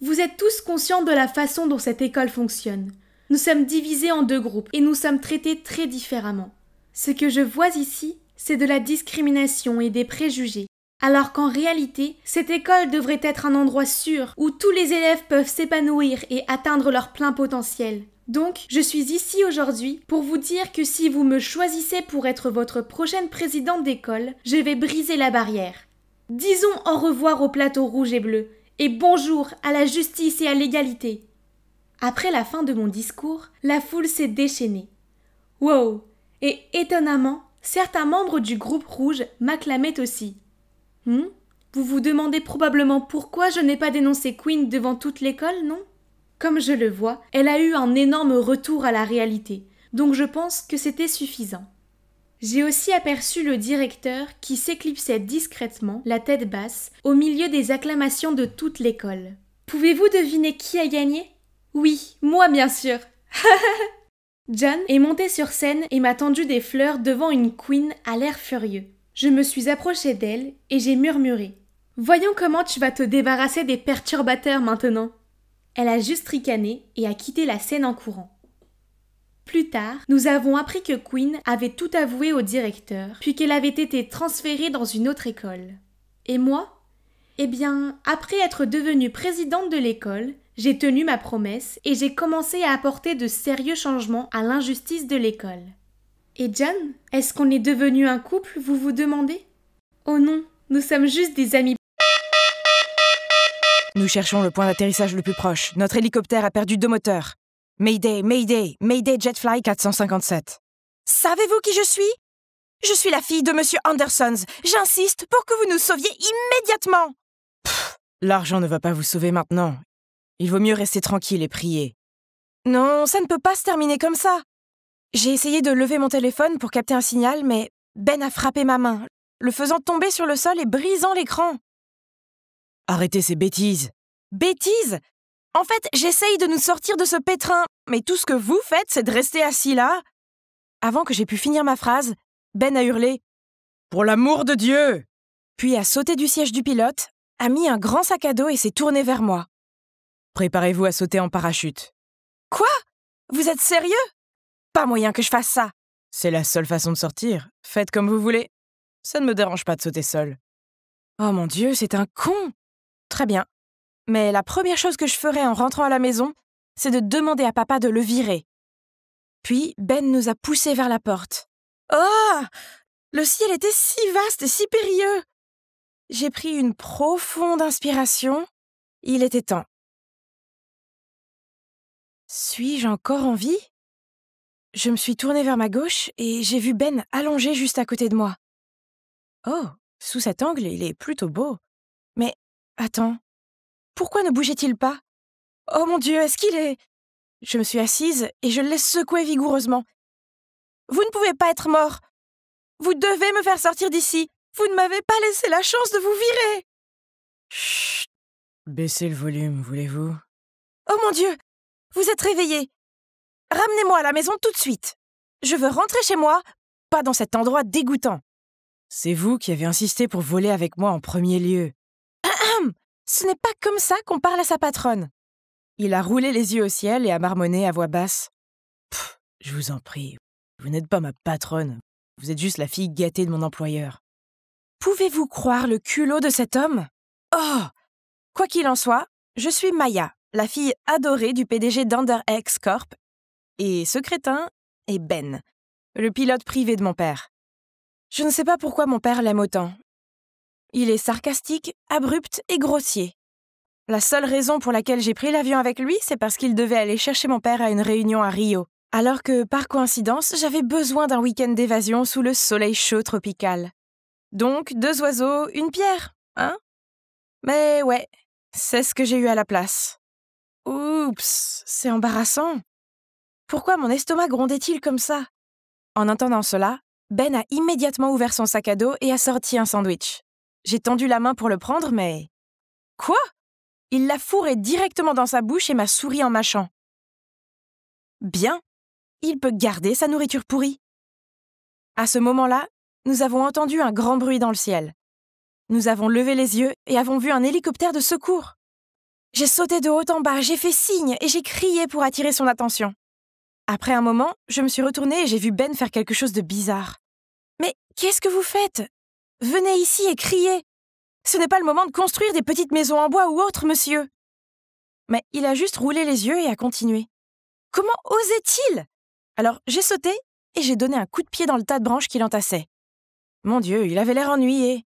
Vous êtes tous conscients de la façon dont cette école fonctionne. Nous sommes divisés en deux groupes et nous sommes traités très différemment. Ce que je vois ici, c'est de la discrimination et des préjugés. Alors qu'en réalité, cette école devrait être un endroit sûr où tous les élèves peuvent s'épanouir et atteindre leur plein potentiel. Donc, je suis ici aujourd'hui pour vous dire que si vous me choisissez pour être votre prochaine présidente d'école, je vais briser la barrière. Disons au revoir au plateau rouge et bleu, et bonjour à la justice et à l'égalité. Après la fin de mon discours, la foule s'est déchaînée. Wow! Et étonnamment, certains membres du groupe rouge m'acclamaient aussi. Vous vous demandez probablement pourquoi je n'ai pas dénoncé Quinn devant toute l'école, non? Comme je le vois, elle a eu un énorme retour à la réalité, donc je pense que c'était suffisant. J'ai aussi aperçu le directeur qui s'éclipsait discrètement, la tête basse, au milieu des acclamations de toute l'école. Pouvez-vous deviner qui a gagné? Oui, moi bien sûr. John est monté sur scène et m'a tendu des fleurs devant une Quinn à l'air furieux. Je me suis approchée d'elle et j'ai murmuré. « Voyons comment tu vas te débarrasser des perturbateurs maintenant. » Elle a juste ricané et a quitté la scène en courant. Plus tard, nous avons appris que Quinn avait tout avoué au directeur, puis qu'elle avait été transférée dans une autre école. Et moi? Eh bien, après être devenue présidente de l'école, j'ai tenu ma promesse et j'ai commencé à apporter de sérieux changements à l'injustice de l'école. Et John, est-ce qu'on est devenu un couple, vous vous demandez? Oh non, nous sommes juste des amis. Nous cherchons le point d'atterrissage le plus proche. Notre hélicoptère a perdu 2 moteurs. Mayday, Mayday, Mayday Jetfly 457. Savez-vous qui je suis? Je suis la fille de Monsieur Andersons. J'insiste pour que vous nous sauviez immédiatement. L'argent ne va pas vous sauver maintenant. Il vaut mieux rester tranquille et prier. Non, ça ne peut pas se terminer comme ça. J'ai essayé de lever mon téléphone pour capter un signal, mais Ben a frappé ma main, le faisant tomber sur le sol et brisant l'écran. Arrêtez ces bêtises. Bêtises? En fait, j'essaye de nous sortir de ce pétrin, mais tout ce que vous faites, c'est de rester assis là. Avant que j'aie pu finir ma phrase, Ben a hurlé « Pour l'amour de Dieu !» Puis a sauté du siège du pilote, a mis un grand sac à dos et s'est tourné vers moi. « Préparez-vous à sauter en parachute. »« Quoi? Vous êtes sérieux? Pas moyen que je fasse ça. »« C'est la seule façon de sortir. Faites comme vous voulez. Ça ne me dérange pas de sauter seul. »« Oh mon Dieu, c'est un con !» Très bien. Mais la première chose que je ferai en rentrant à la maison, c'est de demander à papa de le virer. Puis Ben nous a poussés vers la porte. Oh! Le ciel était si vaste et si périlleux! J'ai pris une profonde inspiration. Il était temps. Suis-je encore en vie? Je me suis tournée vers ma gauche et j'ai vu Ben allongé juste à côté de moi. Oh, sous cet angle, il est plutôt beau. Mais, attends, pourquoi ne bougeait-il pas? Oh mon Dieu, est-ce qu'il est... Je me suis assise et je l'ai secoué vigoureusement. Vous ne pouvez pas être mort. Vous devez me faire sortir d'ici. Vous ne m'avez pas laissé la chance de vous virer. Chut. Baissez le volume, voulez-vous? Oh mon Dieu, vous êtes réveillé. Ramenez-moi à la maison tout de suite. Je veux rentrer chez moi, pas dans cet endroit dégoûtant. C'est vous qui avez insisté pour voler avec moi en premier lieu. Ce n'est pas comme ça qu'on parle à sa patronne. Il a roulé les yeux au ciel et a marmonné à voix basse. « Je vous en prie, vous n'êtes pas ma patronne. Vous êtes juste la fille gâtée de mon employeur. » Pouvez-vous croire le culot de cet homme? Oh! Quoi qu'il en soit, je suis Maya, la fille adorée du PDG d'UnderX Corp. Et ce crétin est Ben, le pilote privé de mon père. Je ne sais pas pourquoi mon père l'aime autant. Il est sarcastique, abrupt et grossier. La seule raison pour laquelle j'ai pris l'avion avec lui, c'est parce qu'il devait aller chercher mon père à une réunion à Rio, alors que, par coïncidence, j'avais besoin d'un week-end d'évasion sous le soleil chaud tropical. Donc, 2 oiseaux, une pierre, hein? Mais ouais, c'est ce que j'ai eu à la place. Oups, c'est embarrassant. Pourquoi mon estomac grondait-il comme ça? En entendant cela, Ben a immédiatement ouvert son sac à dos et a sorti un sandwich. J'ai tendu la main pour le prendre, mais... Quoi? Il l'a fourré directement dans sa bouche et m'a souri en mâchant. Bien, il peut garder sa nourriture pourrie. À ce moment-là, nous avons entendu un grand bruit dans le ciel. Nous avons levé les yeux et avons vu un hélicoptère de secours. J'ai sauté de haut en bas, j'ai fait signe et j'ai crié pour attirer son attention. Après un moment, je me suis retournée et j'ai vu Ben faire quelque chose de bizarre. « Mais qu'est-ce que vous faites? Venez ici et criez. Ce n'est pas le moment de construire des petites maisons en bois ou autre, monsieur. » Mais il a juste roulé les yeux et a continué. Comment osait-il? Alors j'ai sauté et j'ai donné un coup de pied dans le tas de branches qu'il entassait. Mon Dieu, il avait l'air ennuyé.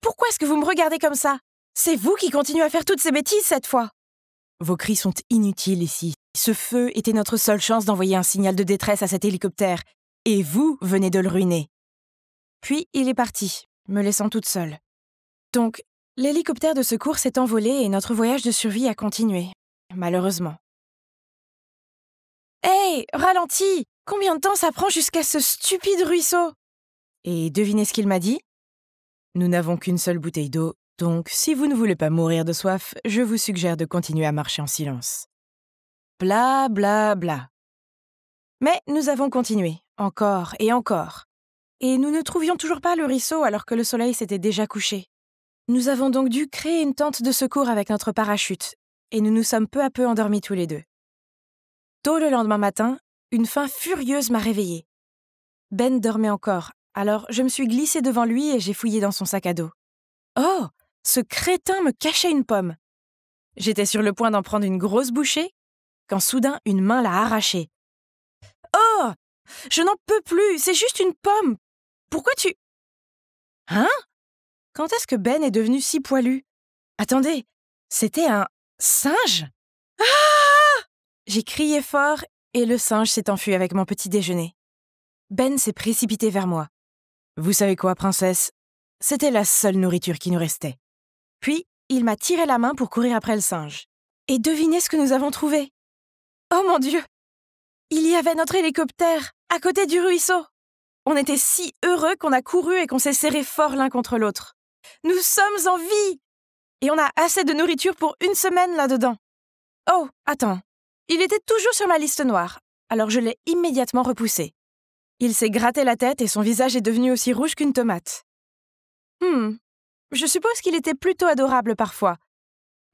Pourquoi est-ce que vous me regardez comme ça? C'est vous qui continuez à faire toutes ces bêtises cette fois. Vos cris sont inutiles ici. Ce feu était notre seule chance d'envoyer un signal de détresse à cet hélicoptère. Et vous venez de le ruiner. Puis il est parti, me laissant toute seule. Donc, l'hélicoptère de secours s'est envolé et notre voyage de survie a continué, malheureusement. Hey, ralentis! Combien de temps ça prend jusqu'à ce stupide ruisseau? Et devinez ce qu'il m'a dit? Nous n'avons qu'une seule bouteille d'eau, donc si vous ne voulez pas mourir de soif, je vous suggère de continuer à marcher en silence. Bla bla bla. Mais nous avons continué, encore et encore. Et nous ne trouvions toujours pas le ruisseau alors que le soleil s'était déjà couché. Nous avons donc dû créer une tente de secours avec notre parachute, et nous nous sommes peu à peu endormis tous les deux. Tôt le lendemain matin, une faim furieuse m'a réveillée. Ben dormait encore, alors je me suis glissée devant lui et j'ai fouillé dans son sac à dos. Oh, ce crétin me cachait une pomme. J'étais sur le point d'en prendre une grosse bouchée, quand soudain une main l'a arrachée. Oh, je n'en peux plus, c'est juste une pomme. Pourquoi tu... Hein? Quand est-ce que Ben est devenu si poilu? Attendez, c'était un singe? Ah! J'ai crié fort et le singe s'est enfui avec mon petit déjeuner. Ben s'est précipité vers moi. Vous savez quoi, princesse? C'était la seule nourriture qui nous restait. Puis, il m'a tiré la main pour courir après le singe. Et devinez ce que nous avons trouvé. Oh mon Dieu! Il y avait notre hélicoptère, à côté du ruisseau. On était si heureux qu'on a couru et qu'on s'est serrés fort l'un contre l'autre. Nous sommes en vie! Et on a assez de nourriture pour 1 semaine là-dedans. Oh, attends. Il était toujours sur ma liste noire, alors je l'ai immédiatement repoussé. Il s'est gratté la tête et son visage est devenu aussi rouge qu'une tomate. Je suppose qu'il était plutôt adorable parfois,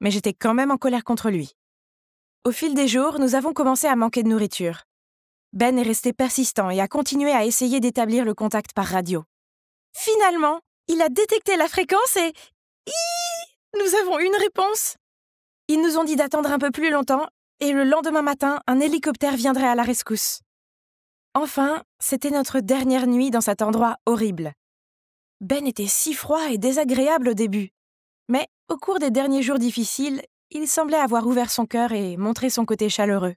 mais j'étais quand même en colère contre lui. Au fil des jours, nous avons commencé à manquer de nourriture. Ben est resté persistant et a continué à essayer d'établir le contact par radio. Finalement, il a détecté la fréquence et... Nous avons une réponse. Ils nous ont dit d'attendre un peu plus longtemps et le lendemain matin, un hélicoptère viendrait à la rescousse. Enfin, c'était notre dernière nuit dans cet endroit horrible. Ben était si froid et désagréable au début. Mais au cours des derniers jours difficiles, il semblait avoir ouvert son cœur et montré son côté chaleureux.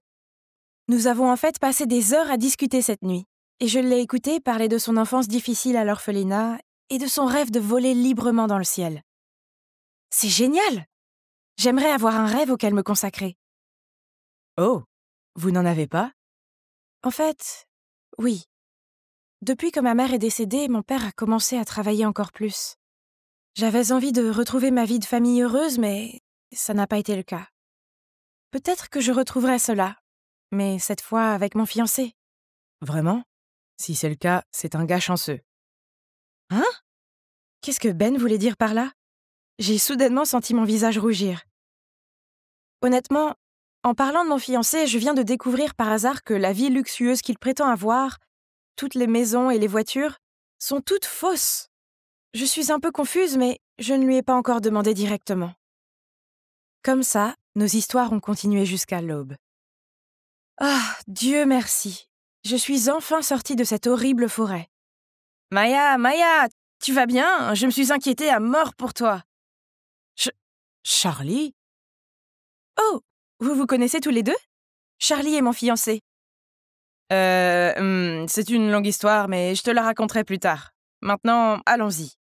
Nous avons en fait passé des heures à discuter cette nuit, et je l'ai écouté parler de son enfance difficile à l'orphelinat et de son rêve de voler librement dans le ciel. C'est génial! J'aimerais avoir un rêve auquel me consacrer. Oh, vous n'en avez pas? En fait, oui. Depuis que ma mère est décédée, mon père a commencé à travailler encore plus. J'avais envie de retrouver ma vie de famille heureuse, mais ça n'a pas été le cas. Peut-être que je retrouverai cela, mais cette fois avec mon fiancé. Vraiment? Si c'est le cas, c'est un gars chanceux. Hein? Qu'est-ce que Ben voulait dire par là? J'ai soudainement senti mon visage rougir. Honnêtement, en parlant de mon fiancé, je viens de découvrir par hasard que la vie luxueuse qu'il prétend avoir, toutes les maisons et les voitures, sont toutes fausses. Je suis un peu confuse, mais je ne lui ai pas encore demandé directement. Comme ça, nos histoires ont continué jusqu'à l'aube. Ah, Dieu merci! Je suis enfin sortie de cette horrible forêt. Maya, tu vas bien? Je me suis inquiétée à mort pour toi. Charlie? Oh, vous vous connaissez tous les deux? Charlie est mon fiancé. C'est une longue histoire, mais je te la raconterai plus tard. Maintenant, allons-y.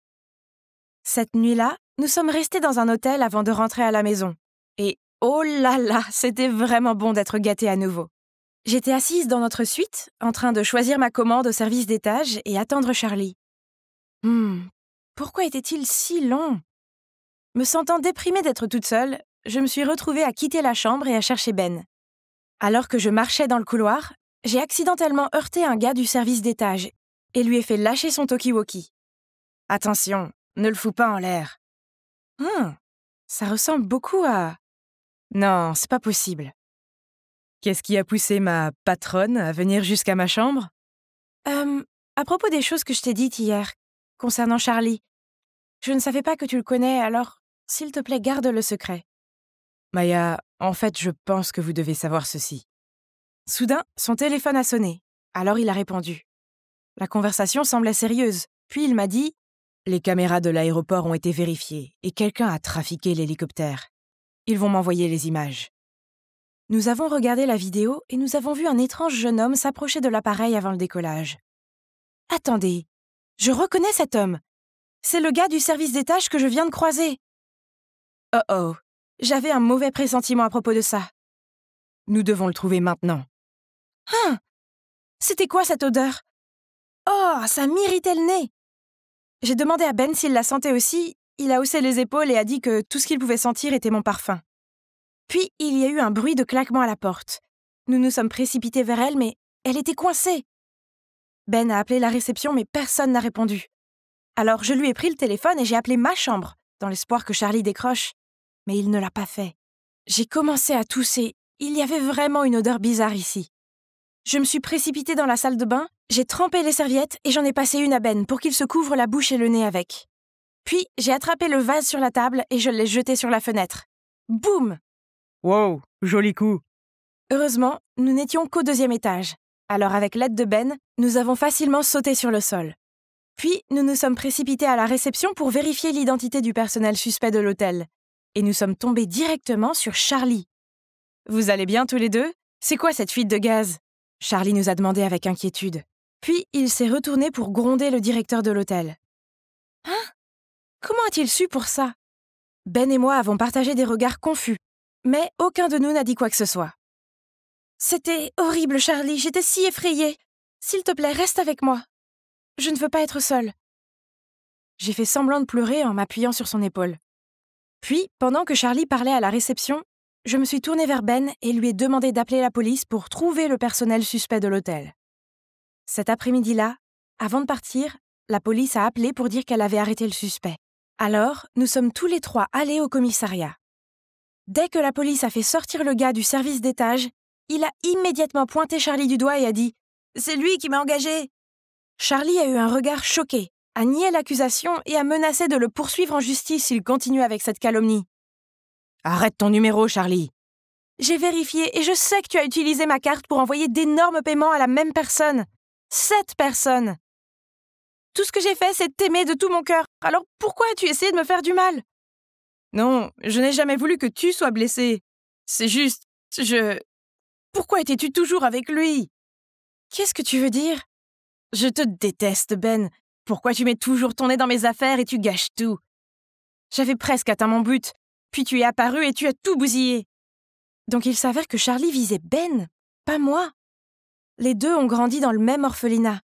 Cette nuit-là, nous sommes restés dans un hôtel avant de rentrer à la maison. Et oh là là, c'était vraiment bon d'être gâtés à nouveau. J'étais assise dans notre suite, en train de choisir ma commande au service d'étage et attendre Charlie. Pourquoi était-il si long? Me sentant déprimée d'être toute seule, je me suis retrouvée à quitter la chambre et à chercher Ben. Alors que je marchais dans le couloir, j'ai accidentellement heurté un gars du service d'étage et lui ai fait lâcher son talkie-walkie. Attention, ne le fous pas en l'air. Ça ressemble beaucoup à... Non, c'est pas possible. Qu'est-ce qui a poussé ma patronne à venir jusqu'à ma chambre? À propos des choses que je t'ai dites hier, concernant Charlie, je ne savais pas que tu le connais, alors, s'il te plaît, garde le secret. Maya, en fait, je pense que vous devez savoir ceci. Soudain, son téléphone a sonné, alors il a répondu. La conversation semblait sérieuse, puis il m'a dit « Les caméras de l'aéroport ont été vérifiées et quelqu'un a trafiqué l'hélicoptère. Ils vont m'envoyer les images. » Nous avons regardé la vidéo et nous avons vu un étrange jeune homme s'approcher de l'appareil avant le décollage. Attendez, je reconnais cet homme. C'est le gars du service d'étage que je viens de croiser. Oh, j'avais un mauvais pressentiment à propos de ça. Nous devons le trouver maintenant. C'était quoi cette odeur? Oh, ça m'irritait le nez. J'ai demandé à Ben s'il la sentait aussi. Il a haussé les épaules et a dit que tout ce qu'il pouvait sentir était mon parfum. Puis, il y a eu un bruit de claquement à la porte. Nous nous sommes précipités vers elle, mais elle était coincée. Ben a appelé la réception, mais personne n'a répondu. Alors, je lui ai pris le téléphone et j'ai appelé ma chambre, dans l'espoir que Charlie décroche. Mais il ne l'a pas fait. J'ai commencé à tousser. Il y avait vraiment une odeur bizarre ici. Je me suis précipitée dans la salle de bain, j'ai trempé les serviettes et j'en ai passé une à Ben pour qu'il se couvre la bouche et le nez avec. Puis, j'ai attrapé le vase sur la table et je l'ai jeté sur la fenêtre. Boum! Wow, joli coup! Heureusement, nous n'étions qu'au 2e étage. Alors, avec l'aide de Ben, nous avons facilement sauté sur le sol. Puis, nous nous sommes précipités à la réception pour vérifier l'identité du personnel suspect de l'hôtel. Et nous sommes tombés directement sur Charlie. Vous allez bien tous les deux? C'est quoi cette fuite de gaz ? Charlie nous a demandé avec inquiétude. Puis il s'est retourné pour gronder le directeur de l'hôtel. Hein ? Comment a-t-il su pour ça ? Ben et moi avons partagé des regards confus, mais aucun de nous n'a dit quoi que ce soit. C'était horrible, Charlie, j'étais si effrayée. S'il te plaît, reste avec moi. Je ne veux pas être seule. J'ai fait semblant de pleurer en m'appuyant sur son épaule. Puis, pendant que Charlie parlait à la réception, je me suis tournée vers Ben et lui ai demandé d'appeler la police pour trouver le personnel suspect de l'hôtel. Cet après-midi-là, avant de partir, la police a appelé pour dire qu'elle avait arrêté le suspect. Alors, nous sommes tous les trois allés au commissariat. Dès que la police a fait sortir le gars du service d'étage, il a immédiatement pointé Charlie du doigt et a dit « C'est lui qui m'a engagé !» Charlie a eu un regard choqué, a nié l'accusation et a menacé de le poursuivre en justice s'il continue avec cette calomnie. « Arrête ton numéro, Charlie !»« J'ai vérifié et je sais que tu as utilisé ma carte pour envoyer d'énormes paiements à la même personne. 7 personnes ! Tout ce que j'ai fait, c'est t'aimer de tout mon cœur. Alors pourquoi as-tu essayé de me faire du mal ? » Non, je n'ai jamais voulu que tu sois blessé. C'est juste, Pourquoi étais-tu toujours avec lui ? Qu'est-ce que tu veux dire ? Je te déteste, Ben. Pourquoi tu mets toujours ton nez dans mes affaires et tu gâches tout ? J'avais presque atteint mon but, puis tu es apparu et tu as tout bousillé. Donc il s'avère que Charlie visait Ben, pas moi. Les deux ont grandi dans le même orphelinat.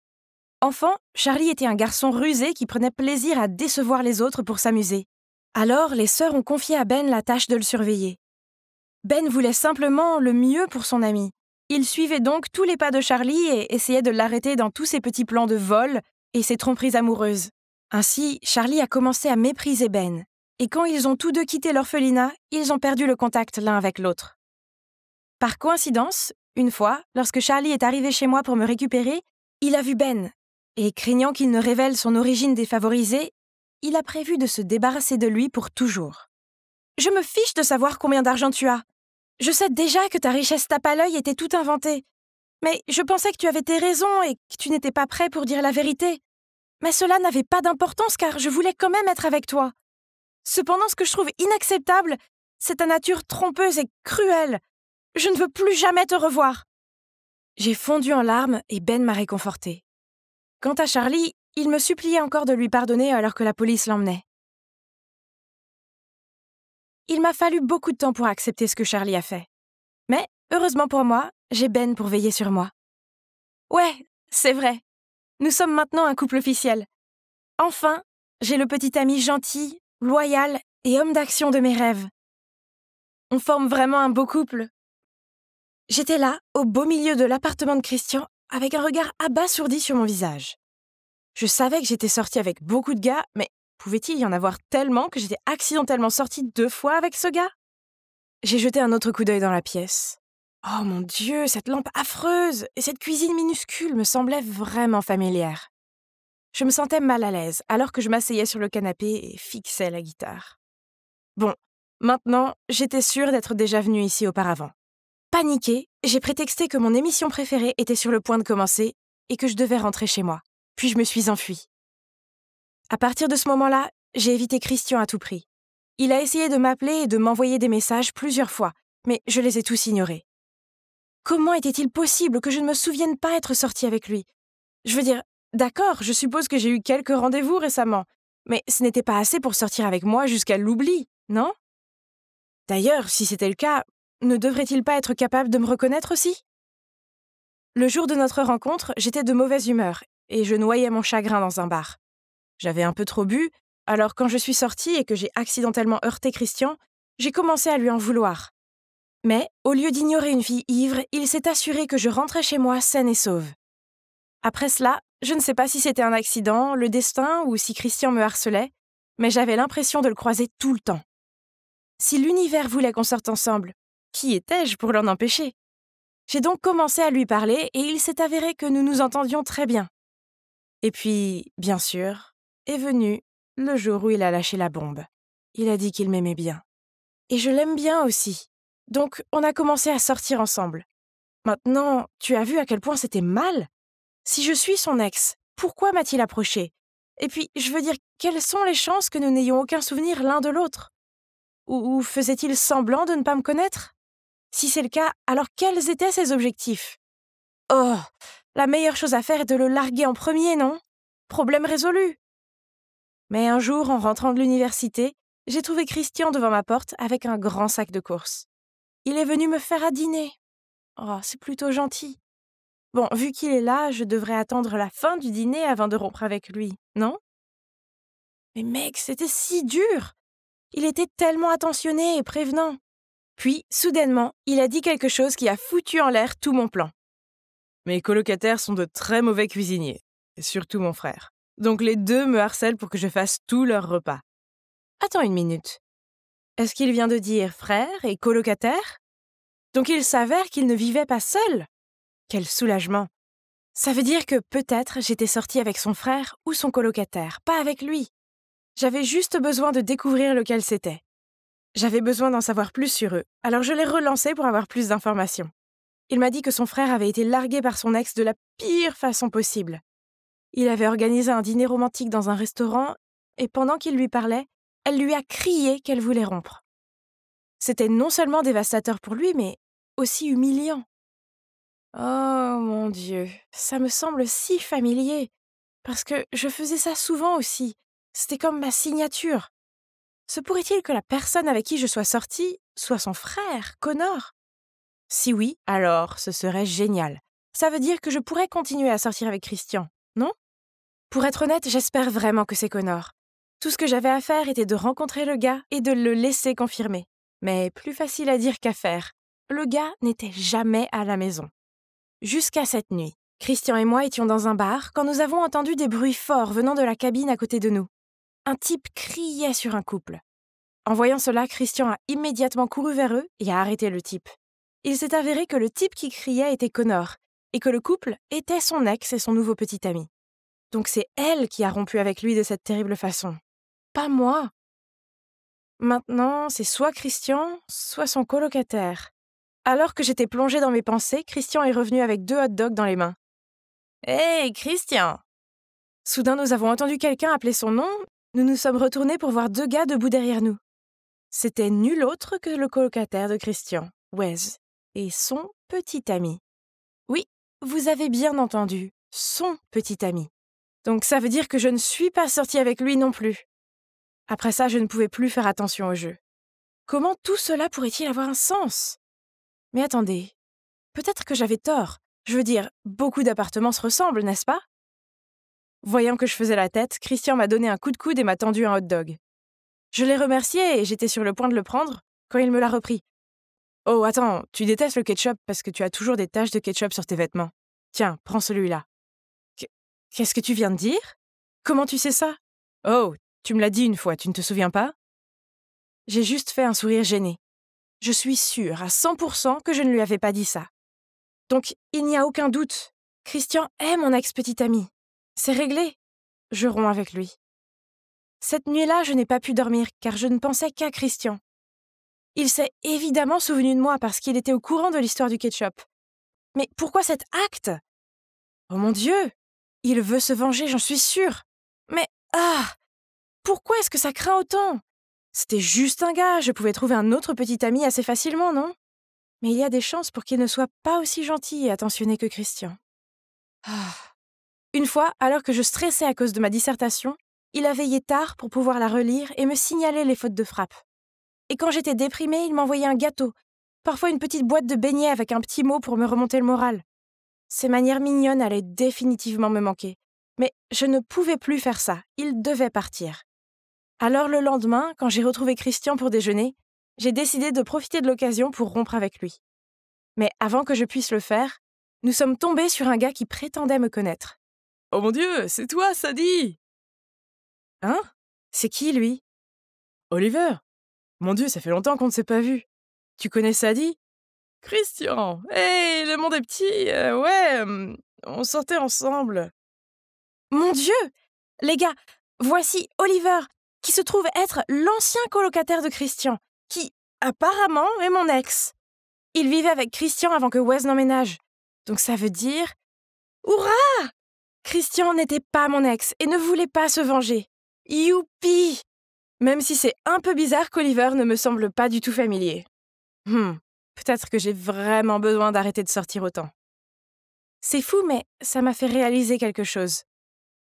Enfant, Charlie était un garçon rusé qui prenait plaisir à décevoir les autres pour s'amuser. Alors, les sœurs ont confié à Ben la tâche de le surveiller. Ben voulait simplement le mieux pour son ami. Il suivait donc tous les pas de Charlie et essayait de l'arrêter dans tous ses petits plans de vol et ses tromperies amoureuses. Ainsi, Charlie a commencé à mépriser Ben. Et quand ils ont tous deux quitté l'orphelinat, ils ont perdu le contact l'un avec l'autre. Par coïncidence, une fois, lorsque Charlie est arrivé chez moi pour me récupérer, il a vu Ben. Et craignant qu'il ne révèle son origine défavorisée, il a prévu de se débarrasser de lui pour toujours. Je me fiche de savoir combien d'argent tu as. Je sais déjà que ta richesse tape à l'œil était tout inventée. Mais je pensais que tu avais tes raisons et que tu n'étais pas prêt pour dire la vérité. Mais cela n'avait pas d'importance car je voulais quand même être avec toi. Cependant, ce que je trouve inacceptable, c'est ta nature trompeuse et cruelle. Je ne veux plus jamais te revoir. J'ai fondu en larmes et Ben m'a réconfortée. Quant à Charlie, il me suppliait encore de lui pardonner alors que la police l'emmenait. Il m'a fallu beaucoup de temps pour accepter ce que Charlie a fait. Mais, heureusement pour moi, j'ai Ben pour veiller sur moi. Ouais, c'est vrai. Nous sommes maintenant un couple officiel. Enfin, j'ai le petit ami gentil, loyal et homme d'action de mes rêves. On forme vraiment un beau couple. J'étais là, au beau milieu de l'appartement de Christian, avec un regard abasourdi sur mon visage. Je savais que j'étais sortie avec beaucoup de gars, mais pouvait-il y en avoir tellement que j'étais accidentellement sortie 2 fois avec ce gars ? J'ai jeté un autre coup d'œil dans la pièce. Oh mon Dieu, cette lampe affreuse et cette cuisine minuscule me semblaient vraiment familières. Je me sentais mal à l'aise alors que je m'asseyais sur le canapé et fixais la guitare. Bon, maintenant, j'étais sûre d'être déjà venue ici auparavant. Paniquée, j'ai prétexté que mon émission préférée était sur le point de commencer et que je devais rentrer chez moi. Puis je me suis enfuie. À partir de ce moment-là, j'ai évité Christian à tout prix. Il a essayé de m'appeler et de m'envoyer des messages plusieurs fois, mais je les ai tous ignorés. Comment était-il possible que je ne me souvienne pas être sortie avec lui ? Je veux dire, d'accord, je suppose que j'ai eu quelques rendez-vous récemment, mais ce n'était pas assez pour sortir avec moi jusqu'à l'oubli, non ? D'ailleurs, si c'était le cas, ne devrait-il pas être capable de me reconnaître aussi ? Le jour de notre rencontre, j'étais de mauvaise humeur et je noyais mon chagrin dans un bar. J'avais un peu trop bu, alors quand je suis sortie et que j'ai accidentellement heurté Christian, j'ai commencé à lui en vouloir. Mais, au lieu d'ignorer une fille ivre, il s'est assuré que je rentrais chez moi saine et sauve. Après cela, je ne sais pas si c'était un accident, le destin ou si Christian me harcelait, mais j'avais l'impression de le croiser tout le temps. Si l'univers voulait qu'on sorte ensemble, qui étais-je pour l'en empêcher ? J'ai donc commencé à lui parler et il s'est avéré que nous nous entendions très bien. Et puis, bien sûr, est venu le jour où il a lâché la bombe. Il a dit qu'il m'aimait bien. Et je l'aime bien aussi. Donc, on a commencé à sortir ensemble. Maintenant, tu as vu à quel point c'était mal ? Si je suis son ex, pourquoi m'a-t-il approché ? Et puis, je veux dire, quelles sont les chances que nous n'ayons aucun souvenir l'un de l'autre ? Ou faisait-il semblant de ne pas me connaître ? Si c'est le cas, alors quels étaient ses objectifs? Oh, la meilleure chose à faire est de le larguer en premier, non? Problème résolu. Mais un jour, en rentrant de l'université, j'ai trouvé Christian devant ma porte avec un grand sac de courses. Il est venu me faire à dîner. Oh, c'est plutôt gentil. Bon, vu qu'il est là, je devrais attendre la fin du dîner avant de rompre avec lui, non? Mais mec, c'était si dur! Il était tellement attentionné et prévenant. Puis, soudainement, il a dit quelque chose qui a foutu en l'air tout mon plan. Mes colocataires sont de très mauvais cuisiniers, et surtout mon frère. Donc les deux me harcèlent pour que je fasse tous leurs repas. Attends une minute. Est-ce qu'il vient de dire frère et colocataire? Donc il s'avère qu'il ne vivait pas seul? Quel soulagement! Ça veut dire que peut-être j'étais sortie avec son frère ou son colocataire, pas avec lui. J'avais juste besoin de découvrir lequel c'était. J'avais besoin d'en savoir plus sur eux, alors je l'ai relancé pour avoir plus d'informations. Il m'a dit que son frère avait été largué par son ex de la pire façon possible. Il avait organisé un dîner romantique dans un restaurant, et pendant qu'il lui parlait, elle lui a crié qu'elle voulait rompre. C'était non seulement dévastateur pour lui, mais aussi humiliant. Oh mon Dieu, ça me semble si familier, parce que je faisais ça souvent aussi. C'était comme ma signature. Se pourrait-il que la personne avec qui je sois sortie soit son frère, Connor? Si oui, alors ce serait génial. Ça veut dire que je pourrais continuer à sortir avec Christian, non? Pour être honnête, j'espère vraiment que c'est Connor. Tout ce que j'avais à faire était de rencontrer le gars et de le laisser confirmer. Mais plus facile à dire qu'à faire. Le gars n'était jamais à la maison. Jusqu'à cette nuit, Christian et moi étions dans un bar quand nous avons entendu des bruits forts venant de la cabine à côté de nous. Un type criait sur un couple. En voyant cela, Christian a immédiatement couru vers eux et a arrêté le type. Il s'est avéré que le type qui criait était Connor et que le couple était son ex et son nouveau petit ami. Donc c'est elle qui a rompu avec lui de cette terrible façon. Pas moi. Maintenant, c'est soit Christian, soit son colocataire. Alors que j'étais plongée dans mes pensées, Christian est revenu avec 2 hot dogs dans les mains. « Hey, Christian !» Soudain, nous avons entendu quelqu'un appeler son nom. Nous nous sommes retournés pour voir 2 gars debout derrière nous. C'était nul autre que le colocataire de Christian, Wes, et son petit ami. Oui, vous avez bien entendu, son petit ami. Donc ça veut dire que je ne suis pas sortie avec lui non plus. Après ça, je ne pouvais plus faire attention au jeu. Comment tout cela pourrait-il avoir un sens? Mais attendez, peut-être que j'avais tort. Je veux dire, beaucoup d'appartements se ressemblent, n'est-ce pas? Voyant que je faisais la tête, Christian m'a donné un coup de coude et m'a tendu un hot dog. Je l'ai remercié et j'étais sur le point de le prendre quand il me l'a repris. « Oh, attends, tu détestes le ketchup parce que tu as toujours des taches de ketchup sur tes vêtements. Tiens, prends celui-là. » Qu'est-ce que tu viens de dire? Comment tu sais ça? Oh, tu me l'as dit une fois, tu ne te souviens pas? J'ai juste fait un sourire gêné. Je suis sûre à 100% que je ne lui avais pas dit ça. Donc, il n'y a aucun doute. Christian est mon ex-petit ami. C'est réglé. Je romps avec lui. Cette nuit-là, je n'ai pas pu dormir car je ne pensais qu'à Christian. Il s'est évidemment souvenu de moi parce qu'il était au courant de l'histoire du ketchup. Mais pourquoi cet acte? Oh mon Dieu! Il veut se venger, j'en suis sûre. Mais, pourquoi est-ce que ça craint autant? C'était juste un gars, je pouvais trouver un autre petit ami assez facilement, non? Mais il y a des chances pour qu'il ne soit pas aussi gentil et attentionné que Christian. Une fois, alors que je stressais à cause de ma dissertation, il a veillé tard pour pouvoir la relire et me signaler les fautes de frappe. Et quand j'étais déprimée, il m'envoyait un gâteau, parfois une petite boîte de beignets avec un petit mot pour me remonter le moral. Ces manières mignonnes allaient définitivement me manquer. Mais je ne pouvais plus faire ça, il devait partir. Alors le lendemain, quand j'ai retrouvé Christian pour déjeuner, j'ai décidé de profiter de l'occasion pour rompre avec lui. Mais avant que je puisse le faire, nous sommes tombés sur un gars qui prétendait me connaître. « Oh mon Dieu, c'est toi, Sadie !»« Hein? C'est qui, lui ?»« Oliver. Mon Dieu, ça fait longtemps qu'on ne s'est pas vu. Tu connais Sadie? »« Christian. Hey, le monde est petit. On sortait ensemble. » Mon Dieu! Les gars, voici Oliver, qui se trouve être l'ancien colocataire de Christian, qui, apparemment, est mon ex. Il vivait avec Christian avant que Wes n'emménage. Donc ça veut dire... Hurrah! Christian n'était pas mon ex et ne voulait pas se venger. Youpi! Même si c'est un peu bizarre qu'Oliver ne me semble pas du tout familier. Peut-être que j'ai vraiment besoin d'arrêter de sortir autant. C'est fou, mais ça m'a fait réaliser quelque chose.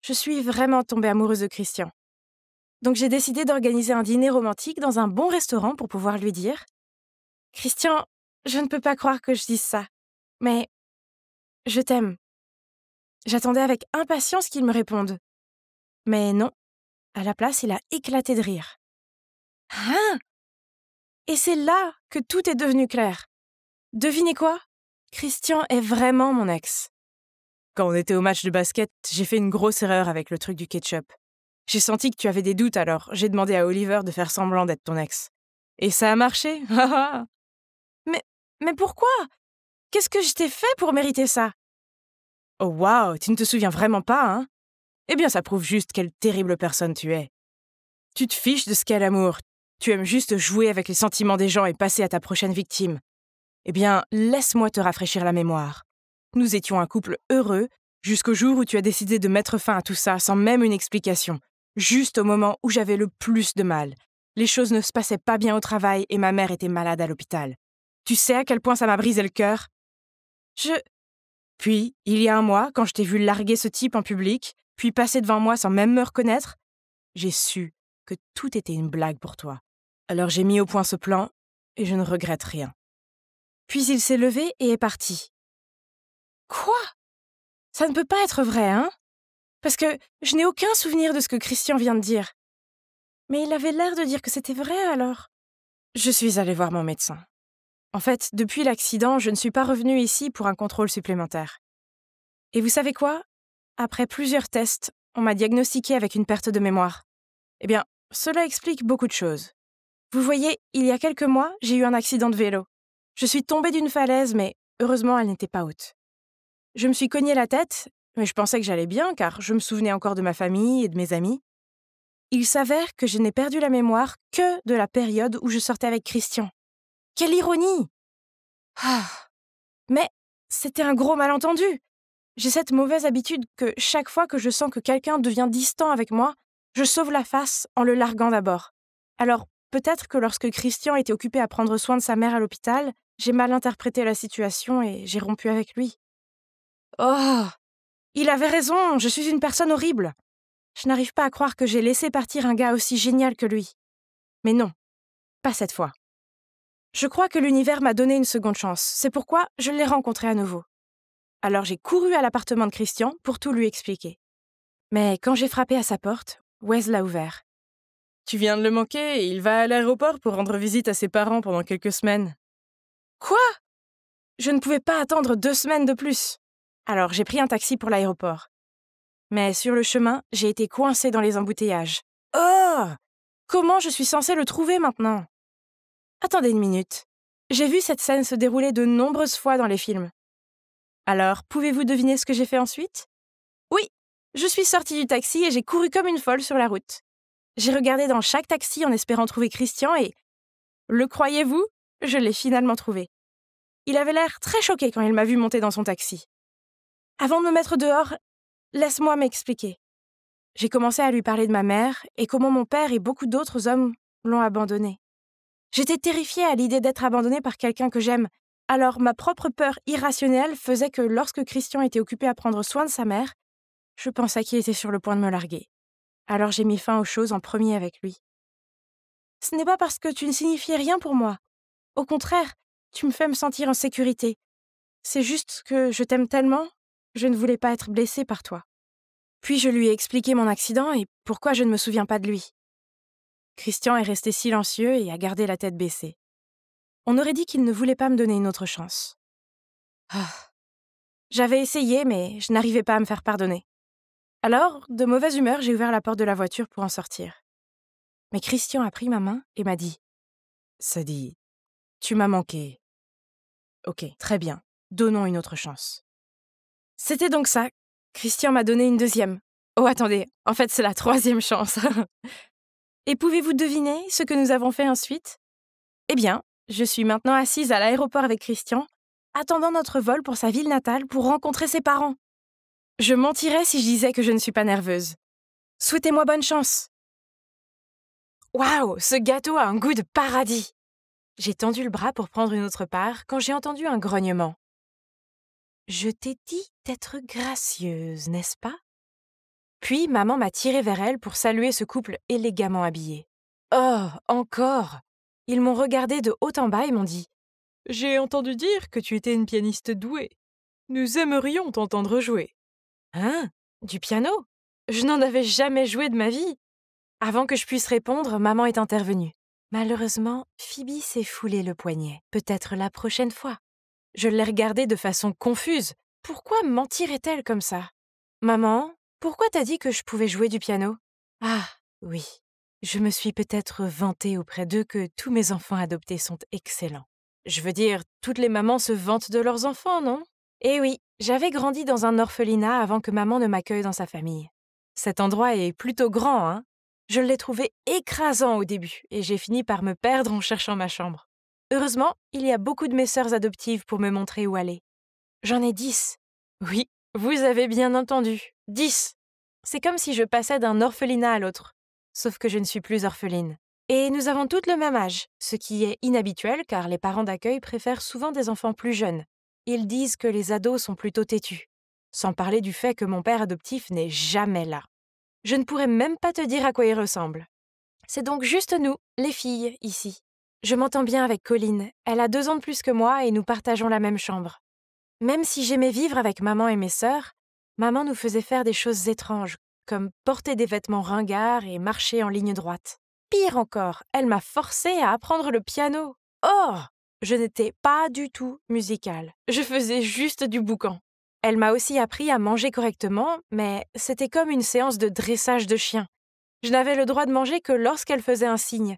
Je suis vraiment tombée amoureuse de Christian. Donc j'ai décidé d'organiser un dîner romantique dans un bon restaurant pour pouvoir lui dire « Christian, je ne peux pas croire que je dise ça, mais je t'aime. » J'attendais avec impatience qu'il me réponde. Mais non, à la place, il a éclaté de rire. « Hein ?» Et c'est là que tout est devenu clair. Devinez quoi? Christian est vraiment mon ex. Quand on était au match de basket, j'ai fait une grosse erreur avec le truc du ketchup. J'ai senti que tu avais des doutes, alors j'ai demandé à Oliver de faire semblant d'être ton ex. Et ça a marché. mais pourquoi? Qu'est-ce que je t'ai fait pour mériter ça? Oh waouh, tu ne te souviens vraiment pas, hein? Eh bien, ça prouve juste quelle terrible personne tu es. Tu te fiches de ce qu'est l'amour. Tu aimes juste jouer avec les sentiments des gens et passer à ta prochaine victime. Eh bien, laisse-moi te rafraîchir la mémoire. Nous étions un couple heureux jusqu'au jour où tu as décidé de mettre fin à tout ça sans même une explication. Juste au moment où j'avais le plus de mal. Les choses ne se passaient pas bien au travail et ma mère était malade à l'hôpital. Tu sais à quel point ça m'a brisé le cœur? Puis, il y a un mois, quand je t'ai vu larguer ce type en public, puis passer devant moi sans même me reconnaître, j'ai su que tout était une blague pour toi. Alors j'ai mis au point ce plan et je ne regrette rien. Puis il s'est levé et est parti. Quoi? Ça ne peut pas être vrai, hein? Parce que je n'ai aucun souvenir de ce que Christian vient de dire. Mais il avait l'air de dire que c'était vrai, alors. Je suis allée voir mon médecin. En fait, depuis l'accident, je ne suis pas revenue ici pour un contrôle supplémentaire. Et vous savez quoi? Après plusieurs tests, on m'a diagnostiqué avec une perte de mémoire. Eh bien, cela explique beaucoup de choses. Vous voyez, il y a quelques mois, j'ai eu un accident de vélo. Je suis tombée d'une falaise, mais heureusement, elle n'était pas haute. Je me suis cogné la tête, mais je pensais que j'allais bien, car je me souvenais encore de ma famille et de mes amis. Il s'avère que je n'ai perdu la mémoire que de la période où je sortais avec Christian. Quelle ironie! Mais c'était un gros malentendu. J'ai cette mauvaise habitude que chaque fois que je sens que quelqu'un devient distant avec moi, je sauve la face en le larguant d'abord. Alors, peut-être que lorsque Christian était occupé à prendre soin de sa mère à l'hôpital, j'ai mal interprété la situation et j'ai rompu avec lui. Oh! Il avait raison, je suis une personne horrible. Je n'arrive pas à croire que j'ai laissé partir un gars aussi génial que lui. Mais non, pas cette fois. Je crois que l'univers m'a donné une seconde chance, c'est pourquoi je l'ai rencontré à nouveau. Alors j'ai couru à l'appartement de Christian pour tout lui expliquer. Mais quand j'ai frappé à sa porte, Wes l'a ouvert. « Tu viens de le manquer et il va à l'aéroport pour rendre visite à ses parents pendant quelques semaines. » Quoi? Je ne pouvais pas attendre 2 semaines de plus. Alors j'ai pris un taxi pour l'aéroport. Mais sur le chemin, j'ai été coincée dans les embouteillages. Oh! Comment je suis censée le trouver maintenant? Attendez une minute. J'ai vu cette scène se dérouler de nombreuses fois dans les films. Alors, pouvez-vous deviner ce que j'ai fait ensuite? Oui, je suis sortie du taxi et j'ai couru comme une folle sur la route. J'ai regardé dans chaque taxi en espérant trouver Christian et, le croyez-vous, je l'ai finalement trouvé. Il avait l'air très choqué quand il m'a vu monter dans son taxi. Avant de me mettre dehors, laisse-moi m'expliquer. J'ai commencé à lui parler de ma mère et comment mon père et beaucoup d'autres hommes l'ont abandonnée. J'étais terrifiée à l'idée d'être abandonnée par quelqu'un que j'aime. Alors ma propre peur irrationnelle faisait que lorsque Christian était occupé à prendre soin de sa mère, je pensais qu'il était sur le point de me larguer. Alors j'ai mis fin aux choses en premier avec lui. Ce n'est pas parce que tu ne signifiais rien pour moi. Au contraire, tu me fais me sentir en sécurité. C'est juste que je t'aime tellement, je ne voulais pas être blessée par toi. Puis je lui ai expliqué mon accident et pourquoi je ne me souviens pas de lui. Christian est resté silencieux et a gardé la tête baissée. On aurait dit qu'il ne voulait pas me donner une autre chance. J'avais essayé, mais je n'arrivais pas à me faire pardonner. Alors, de mauvaise humeur, j'ai ouvert la porte de la voiture pour en sortir. Mais Christian a pris ma main et m'a dit « Sadie, tu m'as manqué. Ok, très bien, donnons une autre chance. » C'était donc ça. Christian m'a donné une deuxième. Oh, attendez, en fait, c'est la 3e chance. Et pouvez-vous deviner ce que nous avons fait ensuite? Eh bien, je suis maintenant assise à l'aéroport avec Christian, attendant notre vol pour sa ville natale pour rencontrer ses parents. Je mentirais si je disais que je ne suis pas nerveuse. Souhaitez-moi bonne chance. Waouh, ce gâteau a un goût de paradis. J'ai tendu le bras pour prendre une autre part quand j'ai entendu un grognement. Je t'ai dit d'être gracieuse, n'est-ce pas? Puis maman m'a tirée vers elle pour saluer ce couple élégamment habillé. Oh, encore! Ils m'ont regardé de haut en bas et m'ont dit « J'ai entendu dire que tu étais une pianiste douée. Nous aimerions t'entendre jouer. » Hein? Du piano? Je n'en avais jamais joué de ma vie. Avant que je puisse répondre, maman est intervenue. Malheureusement, Phoebe s'est foulé le poignet. Peut-être la prochaine fois. Je l'ai regardée de façon confuse. Pourquoi mentirait-elle comme ça? Maman, pourquoi t'as dit que je pouvais jouer du piano? Ah, oui. Je me suis peut-être vantée auprès d'eux que tous mes enfants adoptés sont excellents. Je veux dire, toutes les mamans se vantent de leurs enfants, non? Eh oui, j'avais grandi dans un orphelinat avant que maman ne m'accueille dans sa famille. Cet endroit est plutôt grand, hein? Je l'ai trouvé écrasant au début et j'ai fini par me perdre en cherchant ma chambre. Heureusement, il y a beaucoup de mes sœurs adoptives pour me montrer où aller. J'en ai 10. Oui, vous avez bien entendu, 10. C'est comme si je passais d'un orphelinat à l'autre. Sauf que je ne suis plus orpheline. Et nous avons toutes le même âge, ce qui est inhabituel car les parents d'accueil préfèrent souvent des enfants plus jeunes. Ils disent que les ados sont plutôt têtus. Sans parler du fait que mon père adoptif n'est jamais là. Je ne pourrais même pas te dire à quoi il ressemble. C'est donc juste nous, les filles, ici. Je m'entends bien avec Colline. Elle a 2 ans de plus que moi et nous partageons la même chambre. Même si j'aimais vivre avec maman et mes sœurs, maman nous faisait faire des choses étranges, comme porter des vêtements ringards et marcher en ligne droite. Pire encore, elle m'a forcée à apprendre le piano. Oh! Je n'étais pas du tout musicale. Je faisais juste du boucan. Elle m'a aussi appris à manger correctement, mais c'était comme une séance de dressage de chien. Je n'avais le droit de manger que lorsqu'elle faisait un signe.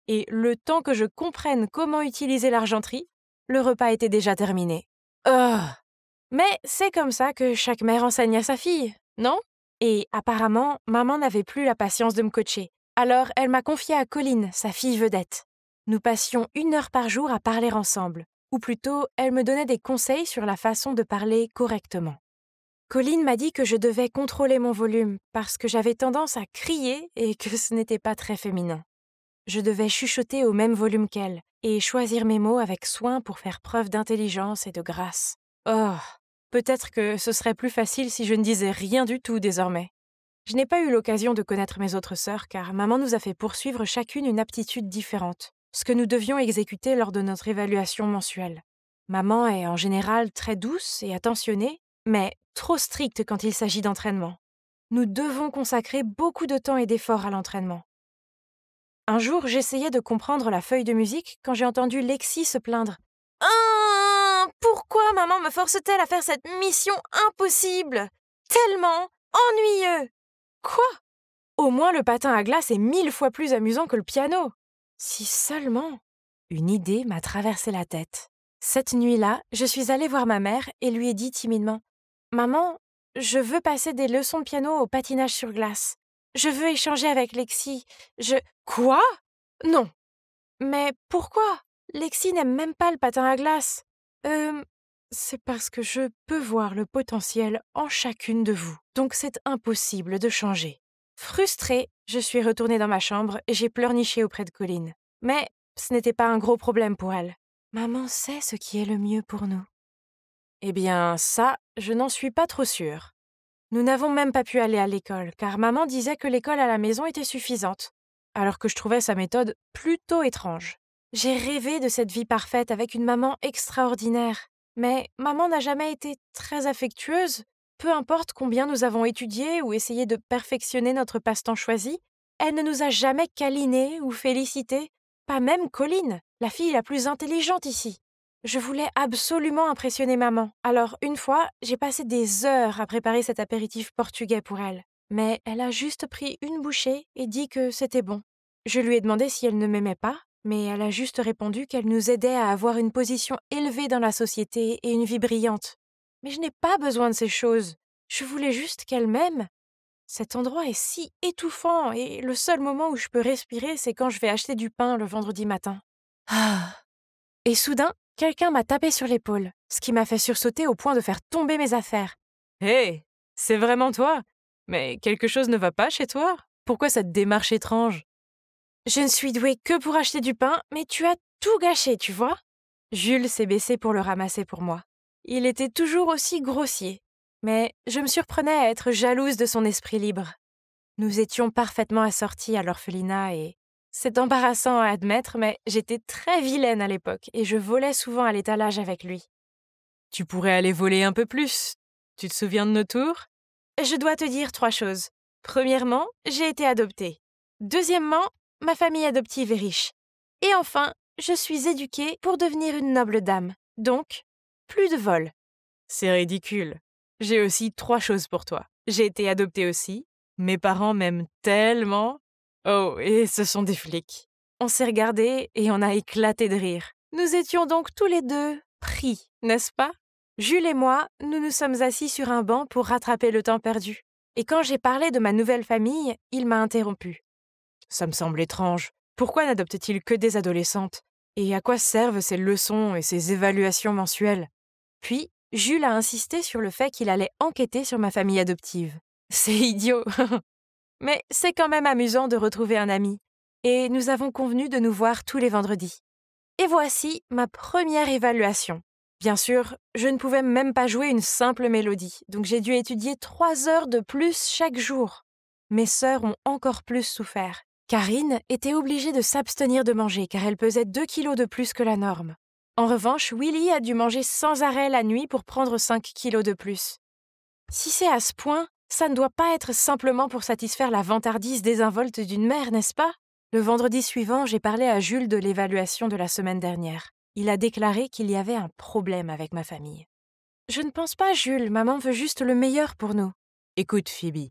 Et le temps que je comprenne comment utiliser l'argenterie, le repas était déjà terminé. Oh! Mais c'est comme ça que chaque mère enseigne à sa fille, non? Et apparemment, maman n'avait plus la patience de me coacher. Alors elle m'a confiée à Colline, sa fille vedette. Nous passions 1 heure par jour à parler ensemble. Ou plutôt, elle me donnait des conseils sur la façon de parler correctement. Colline m'a dit que je devais contrôler mon volume parce que j'avais tendance à crier et que ce n'était pas très féminin. Je devais chuchoter au même volume qu'elle et choisir mes mots avec soin pour faire preuve d'intelligence et de grâce. Oh, peut-être que ce serait plus facile si je ne disais rien du tout désormais. Je n'ai pas eu l'occasion de connaître mes autres sœurs car maman nous a fait poursuivre chacune une aptitude différente, ce que nous devions exécuter lors de notre évaluation mensuelle. Maman est en général très douce et attentionnée, mais trop stricte quand il s'agit d'entraînement. Nous devons consacrer beaucoup de temps et d'efforts à l'entraînement. Un jour, j'essayais de comprendre la feuille de musique quand j'ai entendu Lexi se plaindre. « Pourquoi maman me force-t-elle à faire cette mission impossible? Tellement ennuyeux! » Quoi? Au moins le patin à glace est 1000 fois plus amusant que le piano. Si seulement... Une idée m'a traversé la tête. Cette nuit-là, je suis allée voir ma mère et lui ai dit timidement « Maman, je veux passer des leçons de piano au patinage sur glace. Je veux échanger avec Lexi. Quoi? Non. Mais pourquoi? Lexi n'aime même pas le patin à glace. C'est parce que je peux voir le potentiel en chacune de vous. Donc c'est impossible de changer. Frustrée, je suis retournée dans ma chambre et j'ai pleurniché auprès de Colline. Mais ce n'était pas un gros problème pour elle. Maman sait ce qui est le mieux pour nous. Eh bien, ça, je n'en suis pas trop sûre. Nous n'avons même pas pu aller à l'école, car maman disait que l'école à la maison était suffisante, alors que je trouvais sa méthode plutôt étrange. J'ai rêvé de cette vie parfaite avec une maman extraordinaire, mais maman n'a jamais été très affectueuse. Peu importe combien nous avons étudié ou essayé de perfectionner notre passe-temps choisi, elle ne nous a jamais câlinés ou félicités, pas même Colline, la fille la plus intelligente ici. Je voulais absolument impressionner maman. Alors, une fois, j'ai passé des heures à préparer cet apéritif portugais pour elle. Mais elle a juste pris une bouchée et dit que c'était bon. Je lui ai demandé si elle ne m'aimait pas, mais elle a juste répondu qu'elle nous aidait à avoir une position élevée dans la société et une vie brillante. Mais je n'ai pas besoin de ces choses. Je voulais juste qu'elle m'aime. Cet endroit est si étouffant et le seul moment où je peux respirer, c'est quand je vais acheter du pain le vendredi matin. Ah. Et soudain, quelqu'un m'a tapé sur l'épaule, ce qui m'a fait sursauter au point de faire tomber mes affaires. « Hé, c'est vraiment toi? Mais quelque chose ne va pas chez toi? Pourquoi cette démarche étrange? » Je ne suis douée que pour acheter du pain, mais tu as tout gâché, tu vois. Jules s'est baissé pour le ramasser pour moi. Il était toujours aussi grossier, mais je me surprenais à être jalouse de son esprit libre. Nous étions parfaitement assortis à l'orphelinat et c'est embarrassant à admettre, mais j'étais très vilaine à l'époque et je volais souvent à l'étalage avec lui. Tu pourrais aller voler un peu plus. Tu te souviens de nos tours? Je dois te dire 3 choses. Premièrement, j'ai été adoptée. Deuxièmement, ma famille adoptive est riche. Et enfin, je suis éduquée pour devenir une noble dame. Donc, plus de vol. C'est ridicule. J'ai aussi 3 choses pour toi. J'ai été adoptée aussi. Mes parents m'aiment tellement. Oh, et ce sont des flics. On s'est regardés et on a éclaté de rire. Nous étions donc tous les deux pris, n'est-ce pas? Jules et moi, nous nous sommes assis sur un banc pour rattraper le temps perdu. Et quand j'ai parlé de ma nouvelle famille, il m'a interrompu. Ça me semble étrange. Pourquoi n'adopte-t-il que des adolescentes? Et à quoi servent ces leçons et ces évaluations mensuelles? Puis, Jules a insisté sur le fait qu'il allait enquêter sur ma famille adoptive. C'est idiot. Mais c'est quand même amusant de retrouver un ami. Et nous avons convenu de nous voir tous les vendredis. Et voici ma première évaluation. Bien sûr, je ne pouvais même pas jouer une simple mélodie, donc j'ai dû étudier 3 heures de plus chaque jour. Mes sœurs ont encore plus souffert. Karine était obligée de s'abstenir de manger car elle pesait 2 kilos de plus que la norme. En revanche, Willy a dû manger sans arrêt la nuit pour prendre 5 kilos de plus. Si c'est à ce point, ça ne doit pas être simplement pour satisfaire la vantardise désinvolte d'une mère, n'est-ce pas? Le vendredi suivant, j'ai parlé à Jules de l'évaluation de la semaine dernière. Il a déclaré qu'il y avait un problème avec ma famille. Je ne pense pas, Jules, maman veut juste le meilleur pour nous. Écoute, Phoebe,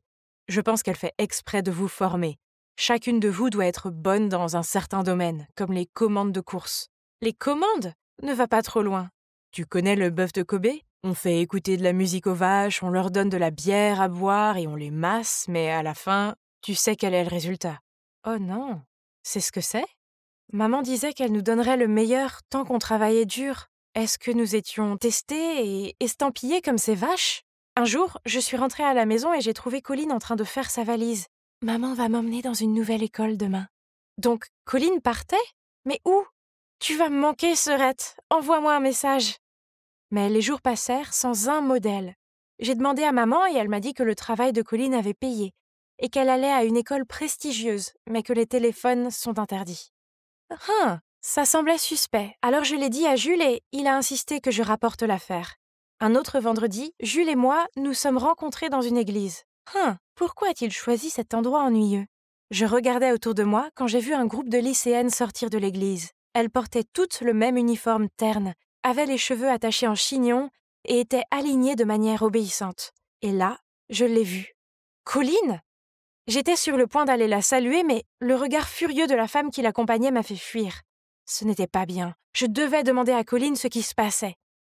je pense qu'elle fait exprès de vous former. Chacune de vous doit être bonne dans un certain domaine, comme les commandes de course. Les commandes? Ne va pas trop loin. Tu connais le bœuf de Kobe? On fait écouter de la musique aux vaches, on leur donne de la bière à boire et on les masse, mais à la fin, tu sais quel est le résultat. Oh non, c'est ce que c'est? Maman disait qu'elle nous donnerait le meilleur tant qu'on travaillait dur. Est-ce que nous étions testés et estampillés comme ces vaches? Un jour, je suis rentrée à la maison et j'ai trouvé Colline en train de faire sa valise. Maman va m'emmener dans une nouvelle école demain. Donc, Colline partait? Mais où? Tu vas me manquer, Serette. Envoie-moi un message. Mais les jours passèrent sans un mot d'elle. J'ai demandé à maman et elle m'a dit que le travail de Colline avait payé et qu'elle allait à une école prestigieuse, mais que les téléphones sont interdits. Ça semblait suspect, alors je l'ai dit à Jules et il a insisté que je rapporte l'affaire. Un autre vendredi, Jules et moi nous sommes rencontrés dans une église. Pourquoi a-t-il choisi cet endroit ennuyeux? Je regardais autour de moi quand j'ai vu un groupe de lycéennes sortir de l'église. Elles portaient toutes le même uniforme terne, avaient les cheveux attachés en chignon et étaient alignées de manière obéissante. Et là, je l'ai vue. Colline? J'étais sur le point d'aller la saluer, mais le regard furieux de la femme qui l'accompagnait m'a fait fuir. Ce n'était pas bien. Je devais demander à Colline ce qui se passait.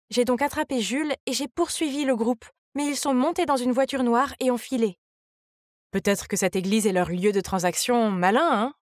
J'ai donc attrapé Jules et j'ai poursuivi le groupe, mais ils sont montés dans une voiture noire et ont filé. Peut-être que cette église est leur lieu de transaction malin, hein?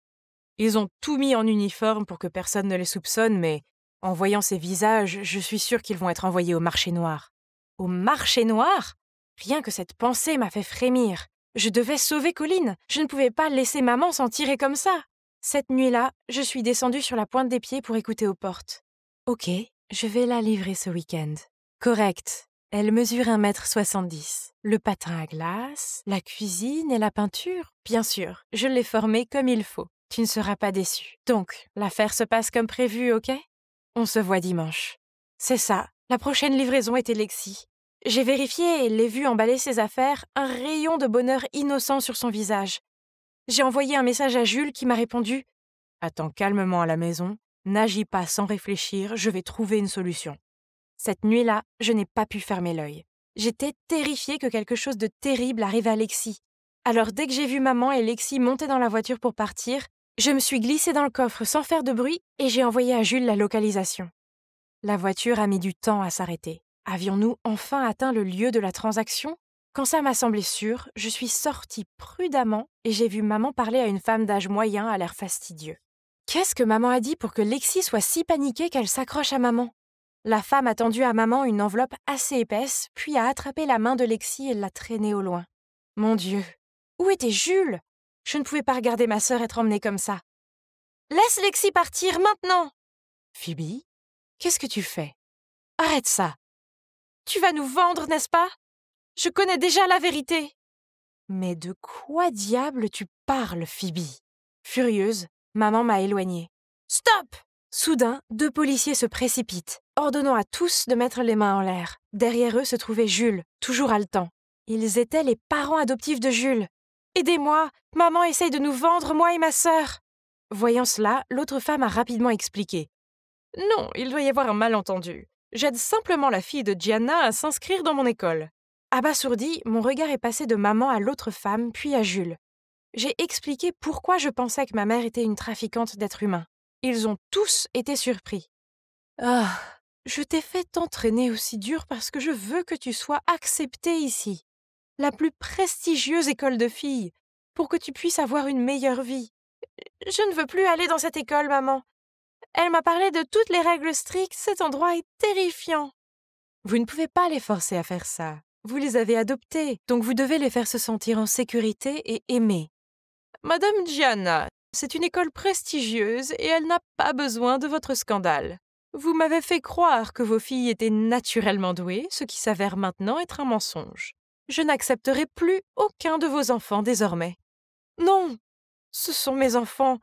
Ils ont tout mis en uniforme pour que personne ne les soupçonne, mais en voyant ces visages, je suis sûre qu'ils vont être envoyés au marché noir. Au marché noir? Rien que cette pensée m'a fait frémir. Je devais sauver Colline. Je ne pouvais pas laisser maman s'en tirer comme ça. Cette nuit-là, je suis descendue sur la pointe des pieds pour écouter aux portes. Ok, je vais la livrer ce week-end. Correct. Elle mesure 1,70 m. Le patin à glace, la cuisine et la peinture, bien sûr, je l'ai formée comme il faut. Tu ne seras pas déçu. Donc, l'affaire se passe comme prévu, ok? On se voit dimanche. C'est ça, la prochaine livraison était Lexi. J'ai vérifié et l'ai vue emballer ses affaires, un rayon de bonheur innocent sur son visage. J'ai envoyé un message à Jules qui m'a répondu « Attends calmement à la maison, n'agis pas sans réfléchir, je vais trouver une solution. » Cette nuit-là, je n'ai pas pu fermer l'œil. J'étais terrifiée que quelque chose de terrible arrive à Lexi. Alors dès que j'ai vu maman et Lexi monter dans la voiture pour partir, je me suis glissée dans le coffre sans faire de bruit et j'ai envoyé à Jules la localisation. La voiture a mis du temps à s'arrêter. Avions-nous enfin atteint le lieu de la transaction? Quand ça m'a semblé sûr, je suis sortie prudemment et j'ai vu maman parler à une femme d'âge moyen à l'air fastidieux. Qu'est-ce que maman a dit pour que Lexi soit si paniquée qu'elle s'accroche à maman? La femme a tendu à maman une enveloppe assez épaisse, puis a attrapé la main de Lexi et l'a traînée au loin. Mon Dieu! Où était Jules? Je ne pouvais pas regarder ma sœur être emmenée comme ça. « Laisse Lexi partir maintenant !» Phoebe, qu'est-ce que tu fais? Arrête ça! Tu vas nous vendre, n'est-ce pas? Je connais déjà la vérité. Mais de quoi diable tu parles, Phoebe? Furieuse, maman m'a éloignée. Stop! Soudain, 2 policiers se précipitent, ordonnant à tous de mettre les mains en l'air. Derrière eux se trouvait Jules, toujours haletant. Ils étaient les parents adoptifs de Jules. Aidez-moi! Maman essaye de nous vendre, moi et ma sœur! Voyant cela, l'autre femme a rapidement expliqué. Non, il doit y avoir un malentendu. J'aide simplement la fille de Gianna à s'inscrire dans mon école. Abasourdi, mon regard est passé de maman à l'autre femme, puis à Jules. J'ai expliqué pourquoi je pensais que ma mère était une trafiquante d'êtres humains. Ils ont tous été surpris. Ah, je t'ai fait entraîner aussi dur parce que je veux que tu sois acceptée ici. La plus prestigieuse école de filles, pour que tu puisses avoir une meilleure vie. Je ne veux plus aller dans cette école, maman. Elle m'a parlé de toutes les règles strictes, cet endroit est terrifiant. Vous ne pouvez pas les forcer à faire ça. Vous les avez adoptés, donc vous devez les faire se sentir en sécurité et aimés. Madame Gianna, c'est une école prestigieuse et elle n'a pas besoin de votre scandale. Vous m'avez fait croire que vos filles étaient naturellement douées, ce qui s'avère maintenant être un mensonge. Je n'accepterai plus aucun de vos enfants désormais. Non, ce sont mes enfants.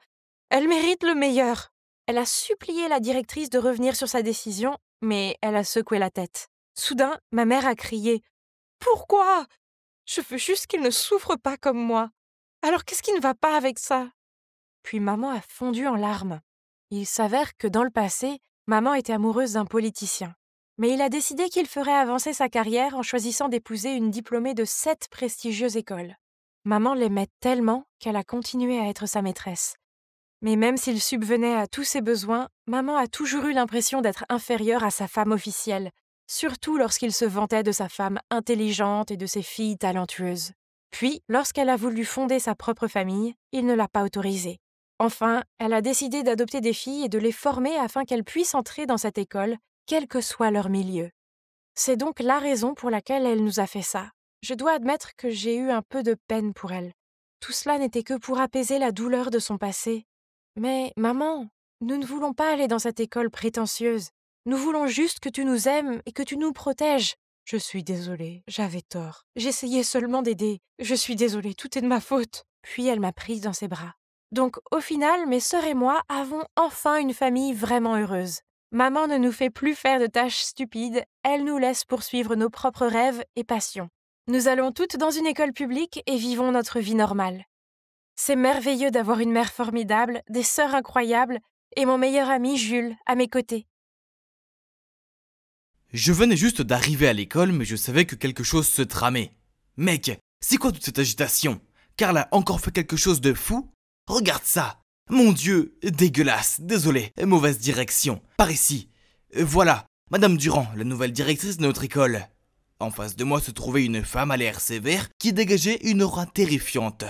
Elles méritent le meilleur. Elle a supplié la directrice de revenir sur sa décision, mais elle a secoué la tête. Soudain, ma mère a crié « Pourquoi? Je veux juste qu'ils ne souffrent pas comme moi. Alors qu'est-ce qui ne va pas avec ça ?» Puis maman a fondu en larmes. Il s'avère que dans le passé, maman était amoureuse d'un politicien. Mais il a décidé qu'il ferait avancer sa carrière en choisissant d'épouser une diplômée de 7 prestigieuses écoles. Maman l'aimait tellement qu'elle a continué à être sa maîtresse. Mais même s'il subvenait à tous ses besoins, maman a toujours eu l'impression d'être inférieure à sa femme officielle, surtout lorsqu'il se vantait de sa femme intelligente et de ses filles talentueuses. Puis, lorsqu'elle a voulu fonder sa propre famille, il ne l'a pas autorisée. Enfin, elle a décidé d'adopter des filles et de les former afin qu'elles puissent entrer dans cette école, quel que soit leur milieu. C'est donc la raison pour laquelle elle nous a fait ça. Je dois admettre que j'ai eu un peu de peine pour elle. Tout cela n'était que pour apaiser la douleur de son passé. Mais, maman, nous ne voulons pas aller dans cette école prétentieuse. Nous voulons juste que tu nous aimes et que tu nous protèges. Je suis désolée, j'avais tort. J'essayais seulement d'aider. Je suis désolée, tout est de ma faute. Puis elle m'a prise dans ses bras. Donc, au final, mes sœurs et moi avons enfin une famille vraiment heureuse. Maman ne nous fait plus faire de tâches stupides, elle nous laisse poursuivre nos propres rêves et passions. Nous allons toutes dans une école publique et vivons notre vie normale. C'est merveilleux d'avoir une mère formidable, des sœurs incroyables et mon meilleur ami Jules à mes côtés. Je venais juste d'arriver à l'école, mais je savais que quelque chose se tramait. Mec, c'est quoi toute cette agitation? Carl a encore fait quelque chose de fou? Regarde ça! Mon Dieu, dégueulasse, désolé, mauvaise direction. Par ici. Voilà, Madame Durand, la nouvelle directrice de notre école. En face de moi se trouvait une femme à l'air sévère qui dégageait une aura terrifiante.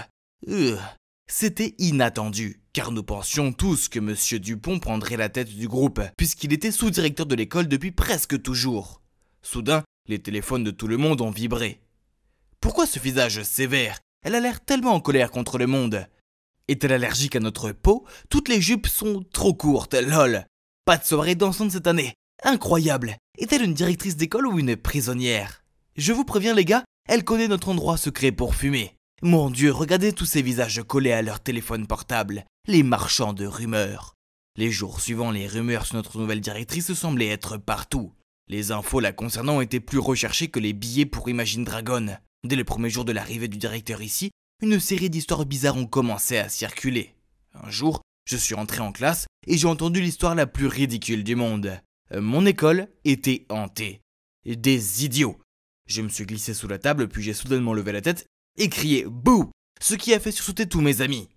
C'était inattendu, car nous pensions tous que Monsieur Dupont prendrait la tête du groupe, puisqu'il était sous-directeur de l'école depuis presque toujours. Soudain, les téléphones de tout le monde ont vibré. Pourquoi ce visage sévère? Elle a l'air tellement en colère contre le monde. Est-elle allergique à notre peau? Toutes les jupes sont trop courtes, lol. Pas de soirée dansante cette année. Incroyable. Est-elle une directrice d'école ou une prisonnière? Je vous préviens les gars, elle connaît notre endroit secret pour fumer. Mon Dieu, regardez tous ces visages collés à leur téléphone portable, les marchands de rumeurs. Les jours suivants, les rumeurs sur notre nouvelle directrice semblaient être partout. Les infos la concernant étaient plus recherchées que les billets pour Imagine Dragon. Dès le premier jour de l'arrivée du directeur ici, une série d'histoires bizarres ont commencé à circuler. Un jour, je suis entré en classe et j'ai entendu l'histoire la plus ridicule du monde. Mon école était hantée. Des idiots. Je me suis glissé sous la table puis j'ai soudainement levé la tête et crié « Bouh !» ce qui a fait sursauter tous mes amis.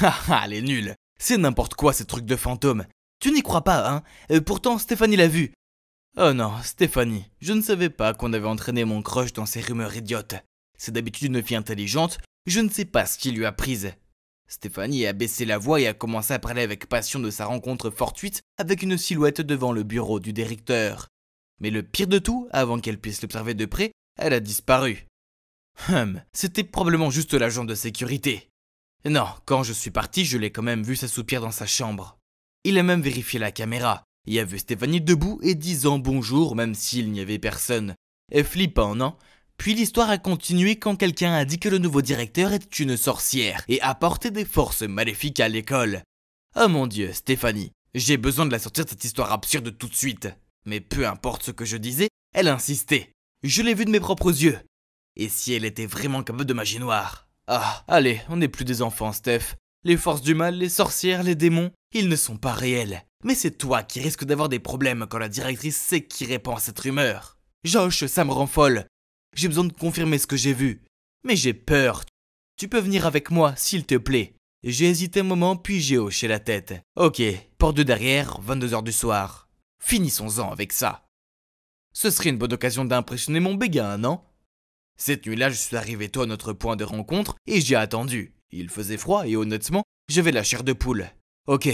Haha, les nuls. C'est n'importe quoi ces trucs de fantômes. Tu n'y crois pas, hein? Pourtant, Stéphanie l'a vu. Oh non, Stéphanie, je ne savais pas qu'on avait entraîné mon crush dans ces rumeurs idiotes. C'est d'habitude une fille intelligente, je ne sais pas ce qui lui a prise. Stéphanie a baissé la voix et a commencé à parler avec passion de sa rencontre fortuite avec une silhouette devant le bureau du directeur. Mais le pire de tout, avant qu'elle puisse l'observer de près, elle a disparu. C'était probablement juste l'agent de sécurité. Non, quand je suis parti, je l'ai quand même vu s'assoupir dans sa chambre. Il a même vérifié la caméra et a vu Stéphanie debout et disant bonjour même s'il n'y avait personne. Flippant, non? Puis l'histoire a continué quand quelqu'un a dit que le nouveau directeur était une sorcière et apportait des forces maléfiques à l'école. Oh mon Dieu, Stéphanie, j'ai besoin de la sortir de cette histoire absurde tout de suite. Mais peu importe ce que je disais, elle insistait. Je l'ai vue de mes propres yeux. Et si elle était vraiment capable de magie noire? Ah, allez, on n'est plus des enfants, Steph. Les forces du mal, les sorcières, les démons, ils ne sont pas réels. Mais c'est toi qui risques d'avoir des problèmes quand la directrice sait qui répand à cette rumeur. Josh, ça me rend folle. J'ai besoin de confirmer ce que j'ai vu. Mais j'ai peur. Tu peux venir avec moi, s'il te plaît. J'ai hésité un moment, puis j'ai hoché la tête. Ok, porte de derrière, 22h du soir. Finissons-en avec ça. Ce serait une bonne occasion d'impressionner mon béguin, non? Cette nuit-là, je suis arrivé tôt à notre point de rencontre et j'ai attendu. Il faisait froid et honnêtement, j'avais la chair de poule. Ok,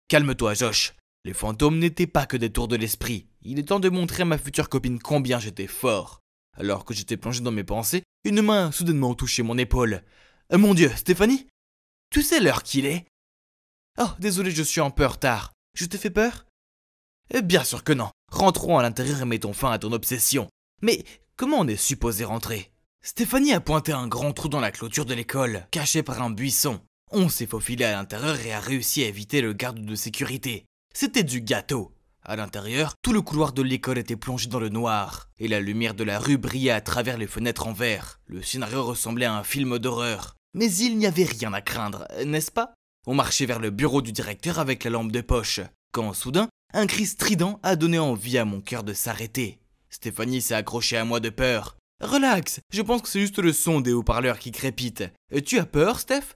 calme-toi, Josh. Les fantômes n'étaient pas que des tours de l'esprit. Il est temps de montrer à ma future copine combien j'étais fort. Alors que j'étais plongé dans mes pensées, une main a soudainement touché mon épaule. Mon Dieu, Stéphanie? Tu sais l'heure qu'il est? Oh, désolé, je suis un peu en retard. Je t'ai fait peur? Bien sûr que non. Rentrons à l'intérieur et mettons fin à ton obsession. Mais comment on est supposé rentrer? Stéphanie a pointé un grand trou dans la clôture de l'école, caché par un buisson. On s'est faufilé à l'intérieur et a réussi à éviter le garde de sécurité. C'était du gâteau. À l'intérieur, tout le couloir de l'école était plongé dans le noir, et la lumière de la rue brillait à travers les fenêtres en verre. Le scénario ressemblait à un film d'horreur. Mais il n'y avait rien à craindre, n'est-ce pas? On marchait vers le bureau du directeur avec la lampe de poche, quand soudain, un cri strident a donné envie à mon cœur de s'arrêter. Stéphanie s'est accrochée à moi de peur. Relax, je pense que c'est juste le son des haut-parleurs qui crépite. Tu as peur, Steph?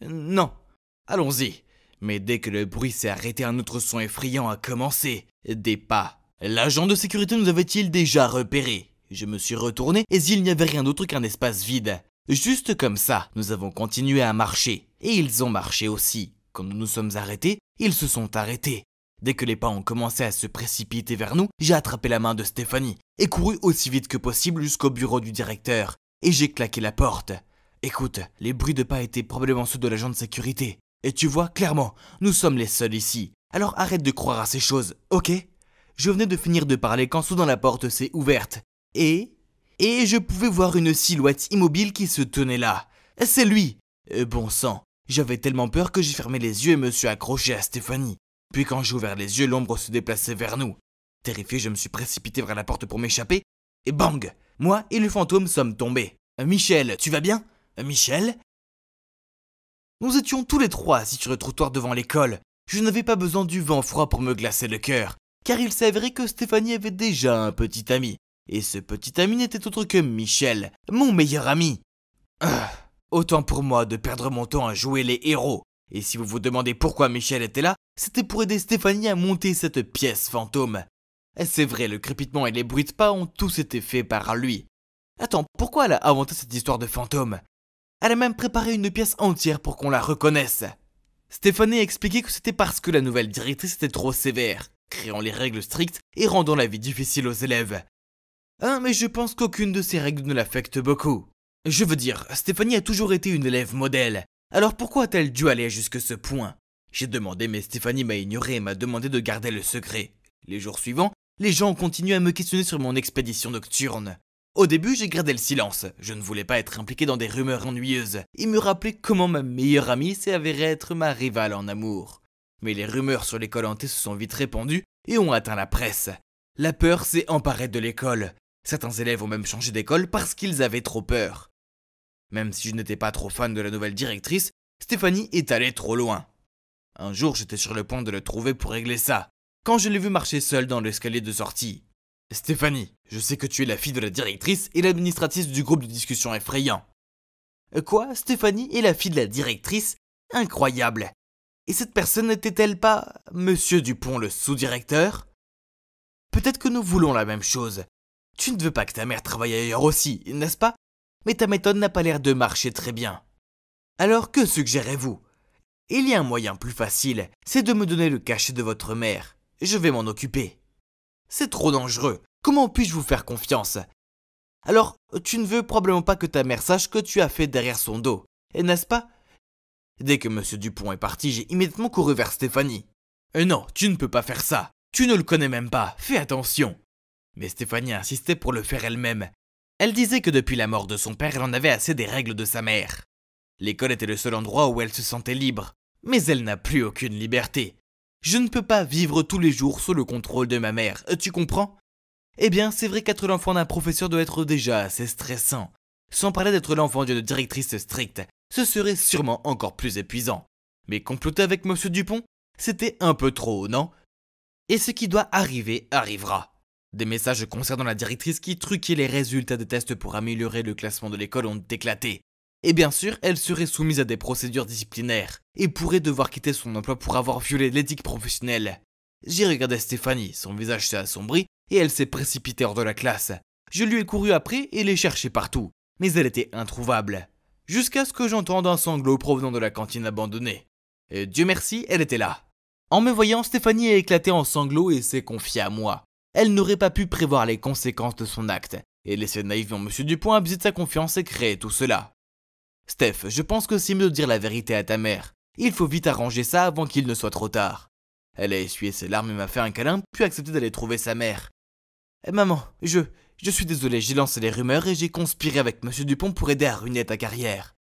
Non. Allons-y. Mais dès que le bruit s'est arrêté, un autre son effrayant a commencé. Des pas. L'agent de sécurité nous avait-il déjà repérés? Je me suis retourné et il n'y avait rien d'autre qu'un espace vide. Juste comme ça, nous avons continué à marcher. Et ils ont marché aussi. Quand nous nous sommes arrêtés, ils se sont arrêtés. Dès que les pas ont commencé à se précipiter vers nous, j'ai attrapé la main de Stéphanie et couru aussi vite que possible jusqu'au bureau du directeur. Et j'ai claqué la porte. Écoute, les bruits de pas étaient probablement ceux de l'agent de sécurité. Et tu vois, clairement, nous sommes les seuls ici. Alors arrête de croire à ces choses, ok? Je venais de finir de parler quand soudain la porte s'est ouverte. Et je pouvais voir une silhouette immobile qui se tenait là. C'est lui. Bon sang, j'avais tellement peur que j'ai fermé les yeux et me suis accroché à Stéphanie. Puis quand j'ai ouvert les yeux, l'ombre se déplaçait vers nous. Terrifié, je me suis précipité vers la porte pour m'échapper. Et bang! Moi et le fantôme sommes tombés. Michel, tu vas bien? Michel? Nous étions tous les trois assis sur le trottoir devant l'école. Je n'avais pas besoin du vent froid pour me glacer le cœur, car il s'avérait que Stéphanie avait déjà un petit ami. Et ce petit ami n'était autre que Michel, mon meilleur ami. Autant pour moi de perdre mon temps à jouer les héros. Et si vous vous demandez pourquoi Michel était là, c'était pour aider Stéphanie à monter cette pièce fantôme. C'est vrai, le crépitement et les bruits de pas ont tous été faits par lui. Attends, pourquoi elle a inventé cette histoire de fantôme? Elle a même préparé une pièce entière pour qu'on la reconnaisse. Stéphanie a expliqué que c'était parce que la nouvelle directrice était trop sévère, créant les règles strictes et rendant la vie difficile aux élèves. Mais je pense qu'aucune de ces règles ne l'affecte beaucoup. Je veux dire, Stéphanie a toujours été une élève modèle. Alors pourquoi a-t-elle dû aller jusque ce point? J'ai demandé, mais Stéphanie m'a ignoré et m'a demandé de garder le secret. Les jours suivants, les gens ont continué à me questionner sur mon expédition nocturne. Au début, j'ai gardé le silence. Je ne voulais pas être impliqué dans des rumeurs ennuyeuses et me rappeler comment ma meilleure amie s'est avérée être ma rivale en amour. Mais les rumeurs sur l'école hantée se sont vite répandues et ont atteint la presse. La peur s'est emparée de l'école. Certains élèves ont même changé d'école parce qu'ils avaient trop peur. Même si je n'étais pas trop fan de la nouvelle directrice, Stéphanie est allée trop loin. Un jour, j'étais sur le point de le trouver pour régler ça, quand je l'ai vu marcher seul dans l'escalier de sortie. Stéphanie, je sais que tu es la fille de la directrice et l'administratrice du groupe de discussion effrayant. Quoi, Stéphanie est la fille de la directrice? Incroyable. Et cette personne n'était-elle pas Monsieur Dupont, le sous-directeur? Peut-être que nous voulons la même chose. Tu ne veux pas que ta mère travaille ailleurs aussi, n'est-ce pas? Mais ta méthode n'a pas l'air de marcher très bien. Alors que suggérez-vous? Il y a un moyen plus facile, c'est de me donner le cachet de votre mère. Je vais m'en occuper. C'est trop dangereux. Comment puis-je vous faire confiance? Alors, tu ne veux probablement pas que ta mère sache que tu as fait derrière son dos, n'est-ce pas? Dès que Monsieur Dupont est parti, j'ai immédiatement couru vers Stéphanie. Non, tu ne peux pas faire ça. Tu ne le connais même pas, fais attention. Mais Stéphanie insistait pour le faire elle-même. Elle disait que depuis la mort de son père, elle en avait assez des règles de sa mère. L'école était le seul endroit où elle se sentait libre, mais elle n'a plus aucune liberté. Je ne peux pas vivre tous les jours sous le contrôle de ma mère, tu comprends? Eh bien, c'est vrai qu'être l'enfant d'un professeur doit être déjà assez stressant. Sans parler d'être l'enfant d'une directrice stricte, ce serait sûrement encore plus épuisant. Mais comploter avec Monsieur Dupont, c'était un peu trop, non? Et ce qui doit arriver, arrivera. Des messages concernant la directrice qui truquait les résultats des tests pour améliorer le classement de l'école ont éclaté. Et bien sûr, elle serait soumise à des procédures disciplinaires et pourrait devoir quitter son emploi pour avoir violé l'éthique professionnelle. J'ai regardé Stéphanie, son visage s'est assombri et elle s'est précipitée hors de la classe. Je lui ai couru après et l'ai cherchée partout, mais elle était introuvable. Jusqu'à ce que j'entende un sanglot provenant de la cantine abandonnée. Et Dieu merci, elle était là. En me voyant, Stéphanie a éclaté en sanglots et s'est confiée à moi. Elle n'aurait pas pu prévoir les conséquences de son acte et laisser naïvement Monsieur Dupont abuser de sa confiance et créer tout cela. Steph, je pense que c'est mieux de dire la vérité à ta mère. Il faut vite arranger ça avant qu'il ne soit trop tard. Elle a essuyé ses larmes et m'a fait un câlin, puis accepté d'aller trouver sa mère. Maman, je suis désolé, j'ai lancé les rumeurs et j'ai conspiré avec Monsieur Dupont pour aider à ruiner ta carrière.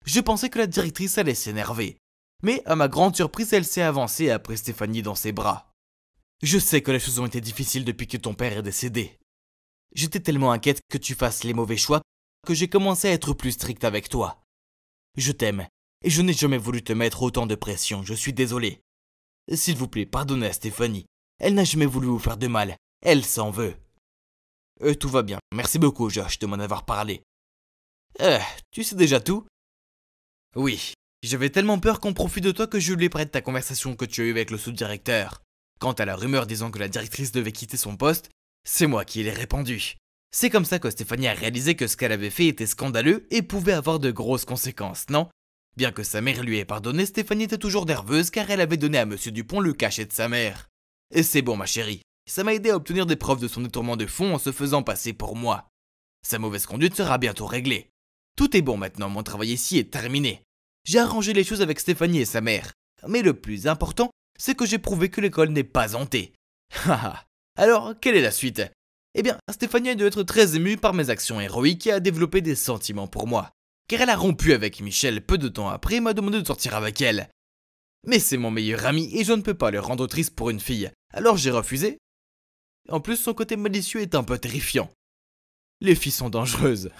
Je pensais que la directrice allait s'énerver. Mais à ma grande surprise, elle s'est avancée et a pris Stéphanie dans ses bras. Je sais que les choses ont été difficiles depuis que ton père est décédé. J'étais tellement inquiète que tu fasses les mauvais choix que j'ai commencé à être plus stricte avec toi. Je t'aime, et je n'ai jamais voulu te mettre autant de pression, je suis désolé. S'il vous plaît, pardonnez à Stéphanie. Elle n'a jamais voulu vous faire de mal, elle s'en veut. Tout va bien, merci beaucoup Josh de m'en avoir parlé. Tu sais déjà tout? Oui, j'avais tellement peur qu'on profite de toi que je lui prête ta conversation que tu as eue avec le sous-directeur. Quant à la rumeur disant que la directrice devait quitter son poste, c'est moi qui l'ai répandue. C'est comme ça que Stéphanie a réalisé que ce qu'elle avait fait était scandaleux et pouvait avoir de grosses conséquences, non? Bien que sa mère lui ait pardonné, Stéphanie était toujours nerveuse car elle avait donné à Monsieur Dupont le cachet de sa mère. Et c'est bon ma chérie, ça m'a aidé à obtenir des preuves de son détournement de fonds en se faisant passer pour moi. Sa mauvaise conduite sera bientôt réglée. Tout est bon maintenant, mon travail ici est terminé. J'ai arrangé les choses avec Stéphanie et sa mère. Mais le plus important, c'est que j'ai prouvé que l'école n'est pas hantée. Haha. Alors, quelle est la suite? Eh bien, Stéphanie doit être très émue par mes actions héroïques et a développé des sentiments pour moi. Car elle a rompu avec Michel peu de temps après et m'a demandé de sortir avec elle. Mais c'est mon meilleur ami et je ne peux pas le rendre triste pour une fille, alors j'ai refusé. En plus, son côté malicieux est un peu terrifiant. Les filles sont dangereuses.